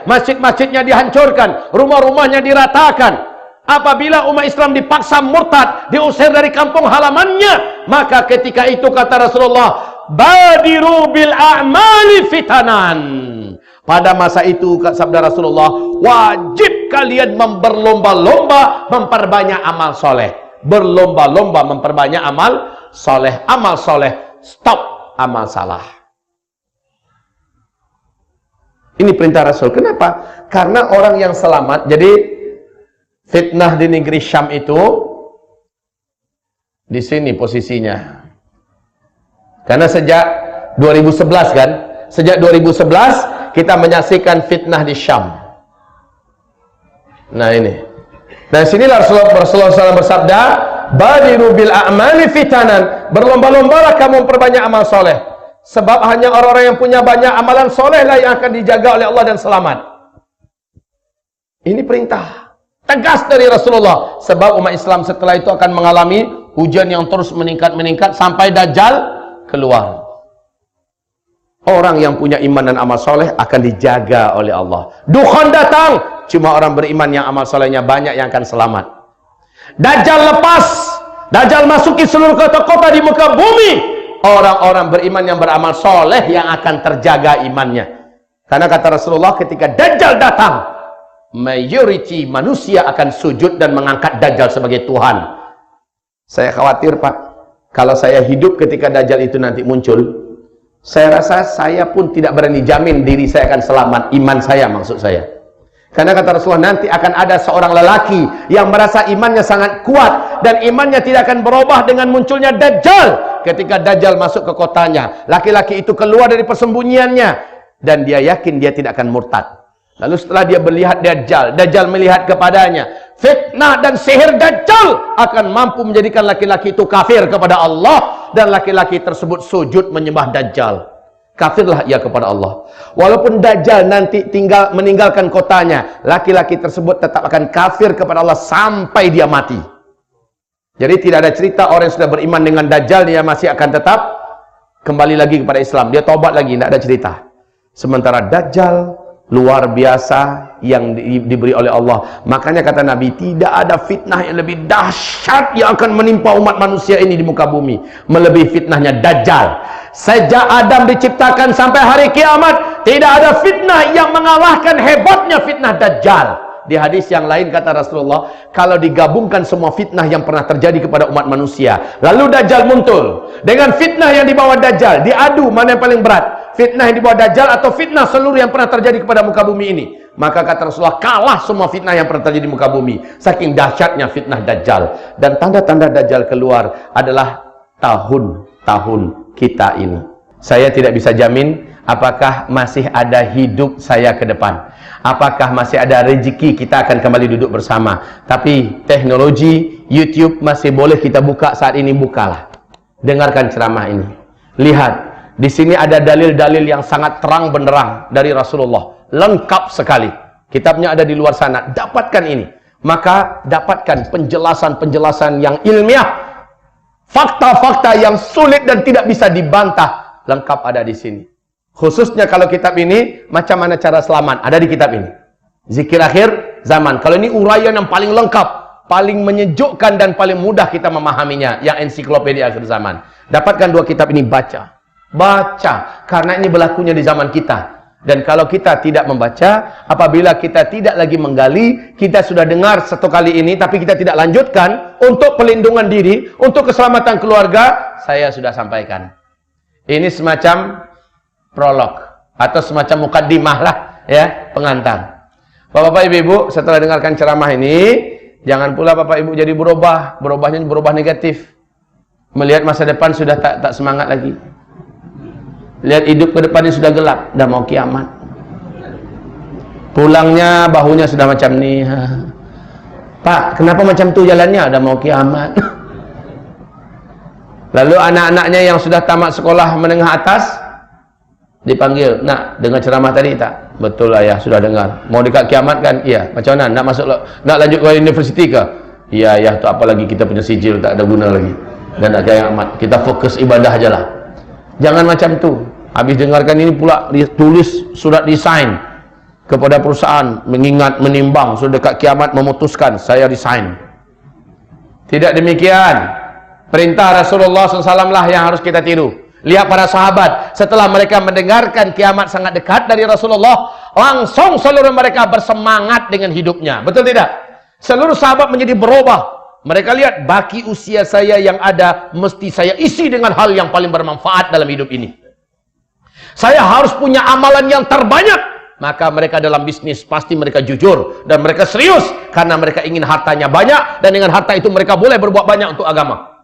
masjid-masjidnya dihancurkan, rumah-rumahnya diratakan. Apabila umat Islam dipaksa murtad, diusir dari kampung halamannya, maka ketika itu kata Rasulullah, badiru bil a'mali fitanan. Pada masa itu sabda Rasulullah, wajib kalian berlomba-lomba memperbanyak amal soleh. Berlomba-lomba memperbanyak amal soleh. Amal soleh, stop amal salah. Ini perintah Rasul. Kenapa? Karena orang yang selamat. Jadi fitnah di negeri Syam itu di sini posisinya. Karena sejak 2011 kan, sejak 2011 kita menyaksikan fitnah di Syam. Nah ini. Nah sinilah Rasulullah SAW bersabda, badiru bil a'mali fitanan. Berlomba-lombalah kamu memperbanyak amal soleh. Sebab hanya orang-orang yang punya banyak amalan soleh lah yang akan dijaga oleh Allah dan selamat. Ini perintah tegas dari Rasulullah. Sebab umat Islam setelah itu akan mengalami hujan yang terus meningkat sampai Dajjal keluar. Orang yang punya iman dan amal soleh akan dijaga oleh Allah. Dukhan datang, cuma orang beriman yang amal solehnya banyak yang akan selamat. Dajjal lepas, Dajjal masuki seluruh kota-kota di muka bumi. Orang-orang beriman yang beramal soleh yang akan terjaga imannya. Karena kata Rasulullah, ketika Dajjal datang, majority manusia akan sujud dan mengangkat Dajjal sebagai Tuhan. Saya khawatir Pak, kalau saya hidup ketika Dajjal itu nanti muncul, saya rasa saya pun tidak berani jamin diri saya akan selamat, iman saya maksud saya. Karena kata Rasulullah, nanti akan ada seorang lelaki yang merasa imannya sangat kuat dan imannya tidak akan berubah dengan munculnya Dajjal. Ketika Dajjal masuk ke kotanya, laki-laki itu keluar dari persembunyiannya dan dia yakin dia tidak akan murtad. Lalu setelah dia melihat Dajjal melihat kepadanya, fitnah dan sihir Dajjal akan mampu menjadikan laki-laki itu kafir kepada Allah, dan laki-laki tersebut sujud menyembah Dajjal. Kafirlah ia kepada Allah. Walaupun Dajjal nanti meninggalkan kotanya, laki-laki tersebut tetap akan kafir kepada Allah sampai dia mati. Jadi tidak ada cerita orang yang sudah beriman dengan Dajjal dia masih akan tetap kembali lagi kepada Islam. Dia taubat lagi, tidak ada cerita. Sementara Dajjal luar biasa yang diberi oleh Allah. Makanya kata Nabi, tidak ada fitnah yang lebih dahsyat yang akan menimpa umat manusia ini di muka bumi melebihi fitnahnya Dajjal. Sejak Adam diciptakan sampai hari kiamat, tidak ada fitnah yang mengalahkan hebatnya fitnah Dajjal. Di hadis yang lain kata Rasulullah, kalau digabungkan semua fitnah yang pernah terjadi kepada umat manusia, lalu Dajjal muncul dengan fitnah yang dibawa Dajjal, diadu mana yang paling berat, fitnah yang dibawa Dajjal atau fitnah seluruh yang pernah terjadi kepada muka bumi ini. Maka kata Rasulullah, kalah semua fitnah yang pernah terjadi di muka bumi, saking dahsyatnya fitnah Dajjal. Dan tanda-tanda Dajjal keluar adalah tahun-tahun kita ini. Saya tidak bisa jamin apakah masih ada hidup saya ke depan, apakah masih ada rezeki kita akan kembali duduk bersama. Tapi teknologi YouTube masih boleh kita buka saat ini, bukalah, dengarkan ceramah ini, lihat di sini ada dalil-dalil yang sangat terang benderang dari Rasulullah, lengkap sekali. Kitabnya ada di luar sana, dapatkan ini. Maka dapatkan penjelasan-penjelasan yang ilmiah, fakta-fakta yang sulit dan tidak bisa dibantah, lengkap ada di sini. Khususnya kalau kitab ini, macam mana cara selamat, ada di kitab ini. Zikir akhir zaman. Kalau ini uraian yang paling lengkap, paling menyejukkan dan paling mudah kita memahaminya, yang ensiklopedia akhir zaman. Dapatkan dua kitab ini, baca, karena ini berlakunya di zaman kita. Dan kalau kita tidak membaca, apabila kita tidak lagi menggali, kita sudah dengar satu kali ini, tapi kita tidak lanjutkan untuk pelindungan diri, untuk keselamatan keluarga, saya sudah sampaikan. Ini semacam prolog atau semacam mukaddimah lah, ya, pengantar. Bapak Ibu, setelah dengarkan ceramah ini, jangan pula Bapak Ibu jadi berubahnya berubah negatif. Melihat masa depan sudah tak semangat lagi. Lihat hidup ke depan ini sudah gelap, dah mau kiamat. Pulangnya bahunya sudah macam ni. Pak, kenapa macam tu jalannya? Dah mau kiamat. Lalu anak-anaknya yang sudah tamat sekolah menengah atas, Dipanggil, nak dengar ceramah tadi tak? Betul ayah, sudah dengar. Mau dekat kiamat kan? Iya. Macam mana? Nak masuk, nak lanjut ke universiti ke? Iya ayah, tu apa lagi kita punya sijil tak ada guna lagi. Dan nak kiamat, kita fokus ibadah aja lah. Jangan macam tu. Habis dengarkan ini pula tulis surat resign kepada perusahaan, mengingat, menimbang, sudah dekat kiamat memutuskan saya resign. Tidak demikian. Perintah Rasulullah SAW lah yang harus kita tiru. Lihat para sahabat, setelah mereka mendengarkan kiamat sangat dekat dari Rasulullah, langsung seluruh mereka bersemangat dengan hidupnya. Betul tidak? Seluruh sahabat menjadi berubah. Mereka lihat, baki usia saya yang ada, mesti saya isi dengan hal yang paling bermanfaat dalam hidup ini. Saya harus punya amalan yang terbanyak. Maka mereka dalam bisnis pasti mereka jujur dan mereka serius karena mereka ingin hartanya banyak, dan dengan harta itu mereka boleh berbuat banyak untuk agama.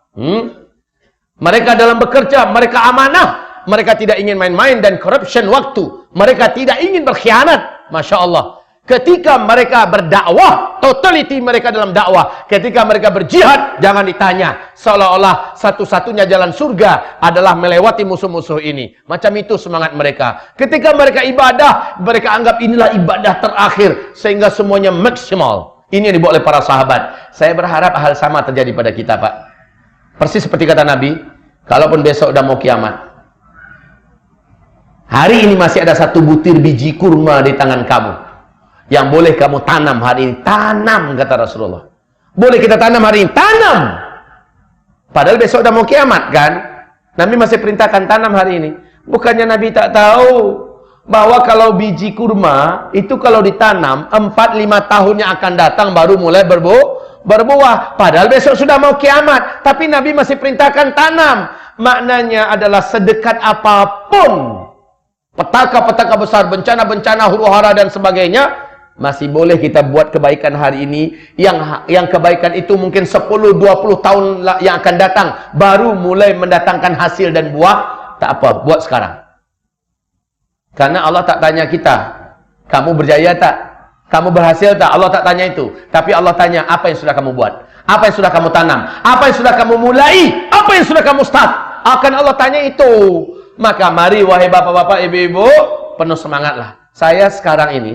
Mereka dalam bekerja, mereka amanah, mereka tidak ingin main-main dan corruption waktu, mereka tidak ingin berkhianat. Masya Allah. Ketika mereka berdakwah, totality mereka dalam dakwah. Ketika mereka berjihad, jangan ditanya, seolah-olah satu-satunya jalan surga adalah melewati musuh-musuh ini. Macam itu semangat mereka. Ketika mereka ibadah, mereka anggap inilah ibadah terakhir, sehingga semuanya maksimal. Ini yang dibuat oleh para sahabat. Saya berharap hal sama terjadi pada kita, Pak. Persis seperti kata Nabi, kalaupun besok udah mau kiamat, hari ini masih ada satu butir biji kurma di tangan kamu yang boleh kamu tanam hari ini. Tanam, kata Rasulullah. Boleh kita tanam hari ini, tanam. Padahal besok udah mau kiamat kan. Nabi masih perintahkan tanam hari ini. Bukannya Nabi tak tahu bahwa kalau biji kurma itu kalau ditanam 4-5 tahun yang akan datang baru mulai berbuah. Padahal besok sudah mau kiamat, tapi Nabi masih perintahkan tanam. Maknanya adalah sedekat apapun petaka-petaka besar, bencana-bencana, huru-hara dan sebagainya, masih boleh kita buat kebaikan hari ini. Yang kebaikan itu mungkin 10-20 tahun yang akan datang baru mulai mendatangkan hasil dan buah. Tak apa, buat sekarang. Karena Allah tak tanya kita, kamu berjaya tak? Kamu berhasil tak? Allah tak tanya itu. Tapi Allah tanya, apa yang sudah kamu buat? Apa yang sudah kamu tanam? Apa yang sudah kamu mulai? Apa yang sudah kamu start? Akan Allah tanya itu. Maka mari wahai bapak-bapak, ibu-ibu, penuh semangatlah. Saya sekarang ini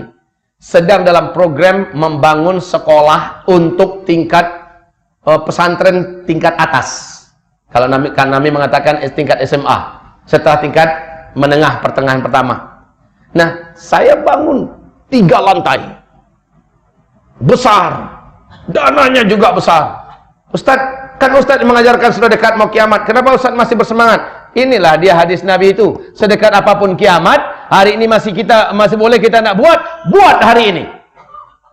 sedang dalam program membangun sekolah untuk tingkat pesantren tingkat atas. Kalau kami mengatakan tingkat SMA, setelah tingkat menengah pertengahan pertama. Nah, saya bangun 3 lantai. Besar. Dananya juga besar. Ustaz, kan Ustaz mengajarkan sudah dekat mau kiamat. Kenapa Ustaz masih bersemangat? Inilah dia hadis Nabi itu. Sedekat apapun kiamat, hari ini masih boleh kita nak buat hari ini.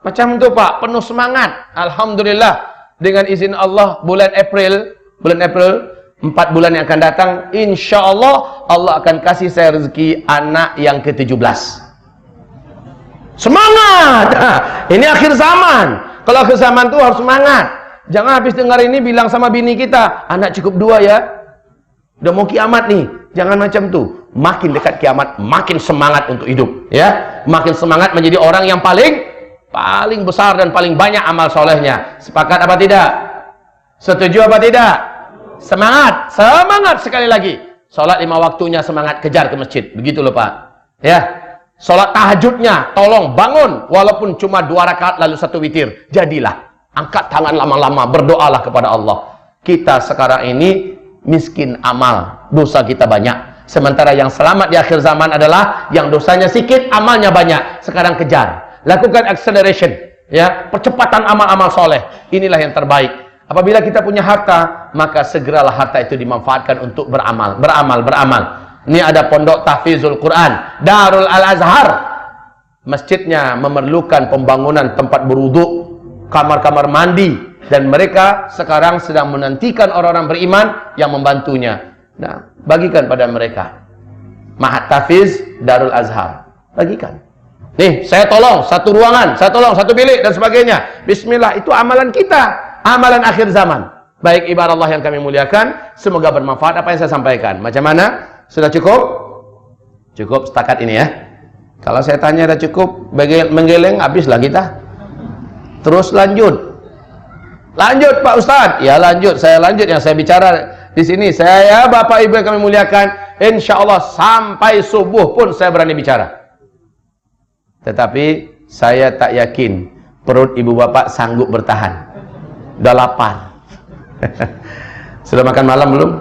Macam itu Pak, penuh semangat. Alhamdulillah, dengan izin Allah bulan April 4 bulan yang akan datang, insya Allah Allah akan kasih saya rezeki anak yang ke-17. Semangat. Ini akhir zaman. Kalau akhir zaman tuh harus semangat. Jangan habis dengar ini bilang sama bini kita, anak cukup 2 ya. Udah mau kiamat nih. Jangan macam tuh. Makin dekat kiamat, makin semangat untuk hidup, ya. Makin semangat menjadi orang yang paling besar dan paling banyak amal solehnya. Sepakat apa tidak? Setuju apa tidak? Semangat, semangat sekali lagi. Sholat 5 waktunya semangat, kejar ke masjid. Begitu loh Pak. Ya. Sholat tahajudnya, tolong bangun. Walaupun cuma 2 rakaat lalu 1 witir. Jadilah. Angkat tangan lama-lama, berdoalah kepada Allah. Kita sekarang ini miskin amal, dosa kita banyak. Sementara yang selamat di akhir zaman adalah yang dosanya sedikit, amalnya banyak. Sekarang kejar, lakukan acceleration, ya, percepatan amal-amal soleh. Inilah yang terbaik. Apabila kita punya harta, maka segeralah harta itu dimanfaatkan untuk beramal. Ini ada pondok tahfizul Quran, Darul Al-Azhar. Masjidnya memerlukan pembangunan tempat berwudu, kamar-kamar mandi. Dan mereka sekarang sedang menantikan orang-orang beriman yang membantunya. Nah, bagikan pada mereka. Mahat Tahfiz Darul Azhar. Bagikan. Nih, saya tolong 1 ruangan, saya tolong 1 bilik dan sebagainya. Bismillah, itu amalan kita. Amalan akhir zaman. Baik ibarat Allah yang kami muliakan, semoga bermanfaat apa yang saya sampaikan. Macam mana? Sudah cukup? Cukup setakat ini ya. Kalau saya tanya dah cukup, menggeleng habislah kita. Terus lanjut. Lanjut Pak Ustadz. Ya lanjut, saya lanjut yang saya bicara di sini. Saya Bapak Ibu yang kami muliakan, insya Allah sampai subuh pun saya berani bicara. Tetapi saya tak yakin perut ibu bapak sanggup bertahan. Udah lapar. Sudah makan malam belum?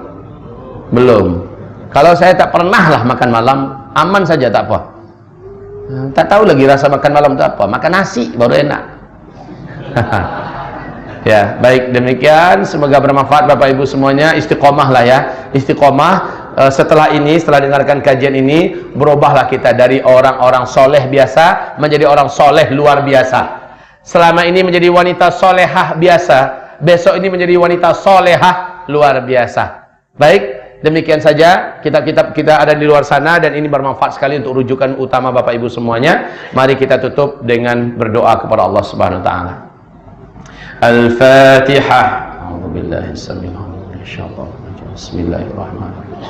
Belum. Kalau saya tak pernah lah makan malam, aman saja, tak apa. Tak tahu lagi rasa makan malam itu apa. Makan nasi baru enak. Ya, baik, demikian. Semoga bermanfaat Bapak Ibu semuanya. Istiqomah lah ya. Istiqomah. Setelah ini, setelah dengarkan kajian ini, berubahlah kita dari orang-orang soleh biasa menjadi orang soleh luar biasa. Selama ini menjadi wanita solehah biasa, besok ini menjadi wanita solehah luar biasa. Baik, demikian saja. Kita ada di luar sana dan ini bermanfaat sekali untuk rujukan utama Bapak Ibu semuanya. Mari kita tutup dengan berdoa kepada Allah Subhanahu wa taala. Al-Fatihah. A'udzubillahi samil alim. Bismillahirrahmanirrahim.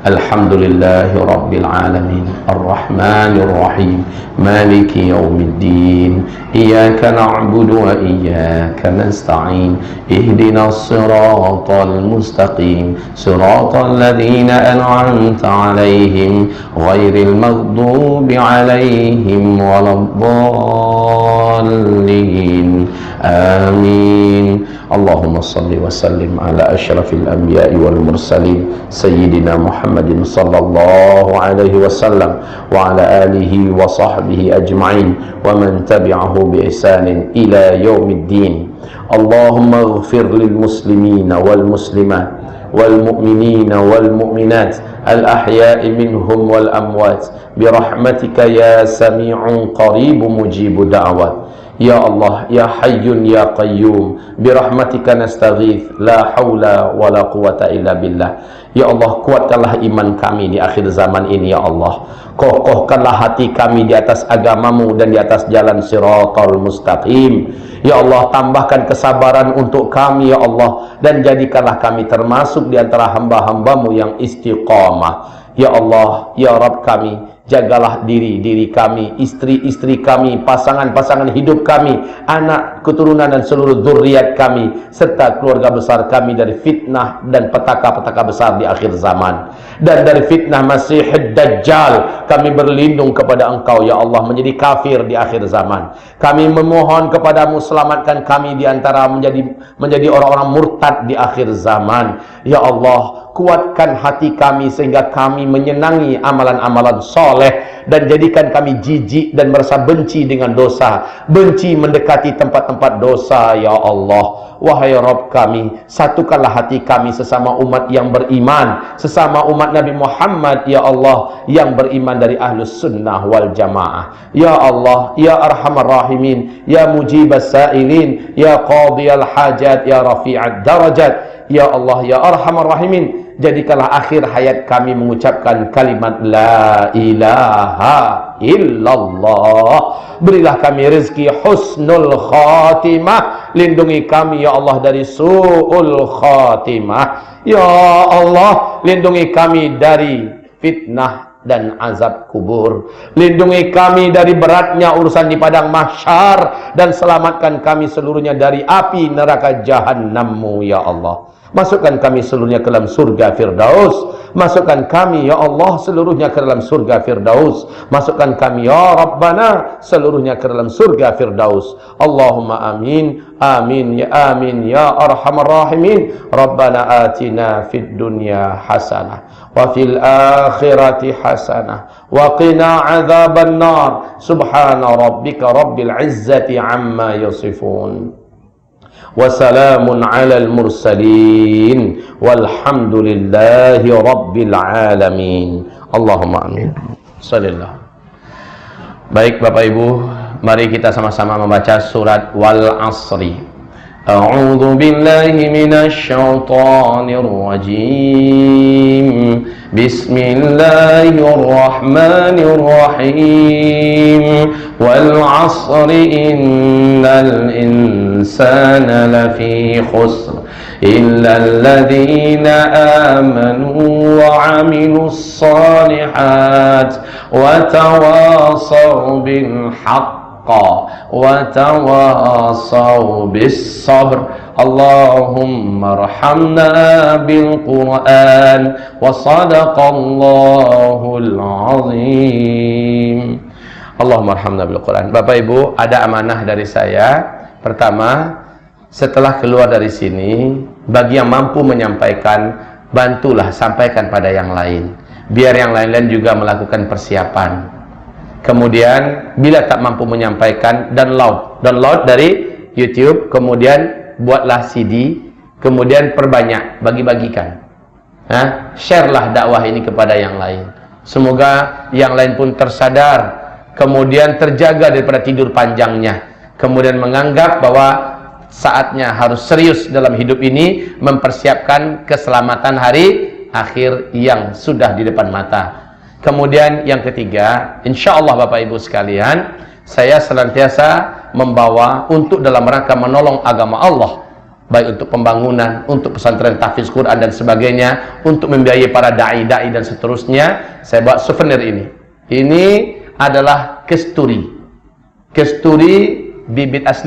Alhamdulillahi rabbil alamin. Arrahmanir rahim. Maliki yaumiddin. Iyyaka na'budu wa iyyaka nasta'in. Ihdinas siratal mustaqim. Siratal ladzina an'amta 'alaihim ghairil maghdubi 'alaihim waladdallin. Amin. Allahumma salli wa sallim ala asyrafil anbiya'i wal mursalin sayyidina Muhammadin sallallahu alaihi wasallam wa ala alihi wa sahbihi ajma'in wa man tabi'ahu bi ihsanin ila yaumiddin. Allahumma ighfir lil muslimina wal muslimat wal mu'minina wal mu'minat al ahya'i minhum wal amwat bi rahmatika ya sami'un qaribun mujibud da'wat. Ya Allah, Ya Hayyun Ya Qayyum, birahmatika nastaghith, la hawla wa la quwata illa billah. Ya Allah, kuatkanlah iman kami di akhir zaman ini, Ya Allah. Kokohkanlah hati kami di atas agamamu dan di atas jalan siratal mustaqim. Ya Allah, tambahkan kesabaran untuk kami, Ya Allah, dan jadikanlah kami termasuk di antara hamba-hambamu yang istiqamah. Ya Allah, Ya Rabb kami, jagalah diri kami, istri-istri kami, pasangan-pasangan hidup kami, anak, keturunan dan seluruh zuriat kami, serta keluarga besar kami dari fitnah dan petaka-petaka besar di akhir zaman. Dan dari fitnah Masih Dajjal, kami berlindung kepada Engkau, Ya Allah, menjadi kafir di akhir zaman. Kami memohon kepadamu, selamatkan kami di antara menjadi orang-orang murtad di akhir zaman. Ya Allah, kuatkan hati kami sehingga kami menyenangi amalan-amalan soleh dan jadikan kami jijik dan merasa benci dengan dosa, benci mendekati tempat-tempat dosa. Ya Allah, wahai Rabb kami, satukanlah hati kami sesama umat yang beriman, sesama umat Nabi Muhammad, Ya Allah, yang beriman dari ahlus sunnah wal jamaah. Ya Allah, Ya Arhamar Rahimin, Ya Mujibas Sa'ilin, Ya Qadiyal Hajat, Ya Rafi'ad Darajat. Ya Allah, Ya Arhamar Rahimin, jadikanlah akhir hayat kami mengucapkan kalimat La ilaha illallah. Berilah kami rezeki husnul khatimah, lindungi kami Ya Allah dari su'ul khatimah. Ya Allah, lindungi kami dari fitnah dan azab kubur. Lindungi kami dari beratnya urusan di padang mahsyar dan selamatkan kami seluruhnya dari api neraka jahannam-Mu, Ya Allah. Masukkan kami seluruhnya ke dalam surga Firdaus. Masukkan kami, Ya Allah, seluruhnya ke dalam surga Firdaus. Masukkan kami, Ya Rabbana, seluruhnya ke dalam surga Firdaus. Allahumma amin. Amin ya amin ya arhamar rahimin. Rabbana atina fid dunya hasanah wa fil akhirati hasanah wa qina adzaban nar. Subhana rabbika rabbil izzati amma yasifun. Wassalamun alal mursalin walhamdulillahi rabbil alamin. Allahumma amin. Sallallahu. Baik Bapak Ibu, mari kita sama-sama membaca surat Wal Asri. A'udzu billahi minasy syaithanir rajim. Bismillahirrahmanirrahim. Wal 'asri innal insana lafi khusr illa alladhina amanu wa 'amilus shalihat wa tawasaw bil haqq haqqa wa tawasaw bis sabr. Allahumma arhamna bil Qur'an wa sadaqallahul azim. Allahumma arhamna bil Qur'an. Bapak Ibu, ada amanah dari saya. Pertama, setelah keluar dari sini, bagi yang mampu menyampaikan, bantulah sampaikan pada yang lain, biar yang lain-lain juga melakukan persiapan. Kemudian bila tak mampu menyampaikan, download dari YouTube, kemudian buatlah CD, kemudian perbanyak, bagi-bagikan. Share lah dakwah ini kepada yang lain. Semoga yang lain pun tersadar, kemudian terjaga daripada tidur panjangnya, kemudian menganggap bahwa saatnya harus serius dalam hidup ini, mempersiapkan keselamatan hari akhir yang sudah di depan mata. Kemudian yang ketiga, insya Allah Bapak Ibu sekalian, saya senantiasa membawa untuk dalam rangka menolong agama Allah, baik untuk pembangunan, untuk pesantren tahfiz Quran dan sebagainya, untuk membiayai para da'i-da'i dan seterusnya. Saya bawa souvenir ini. Ini adalah kesturi bibit asli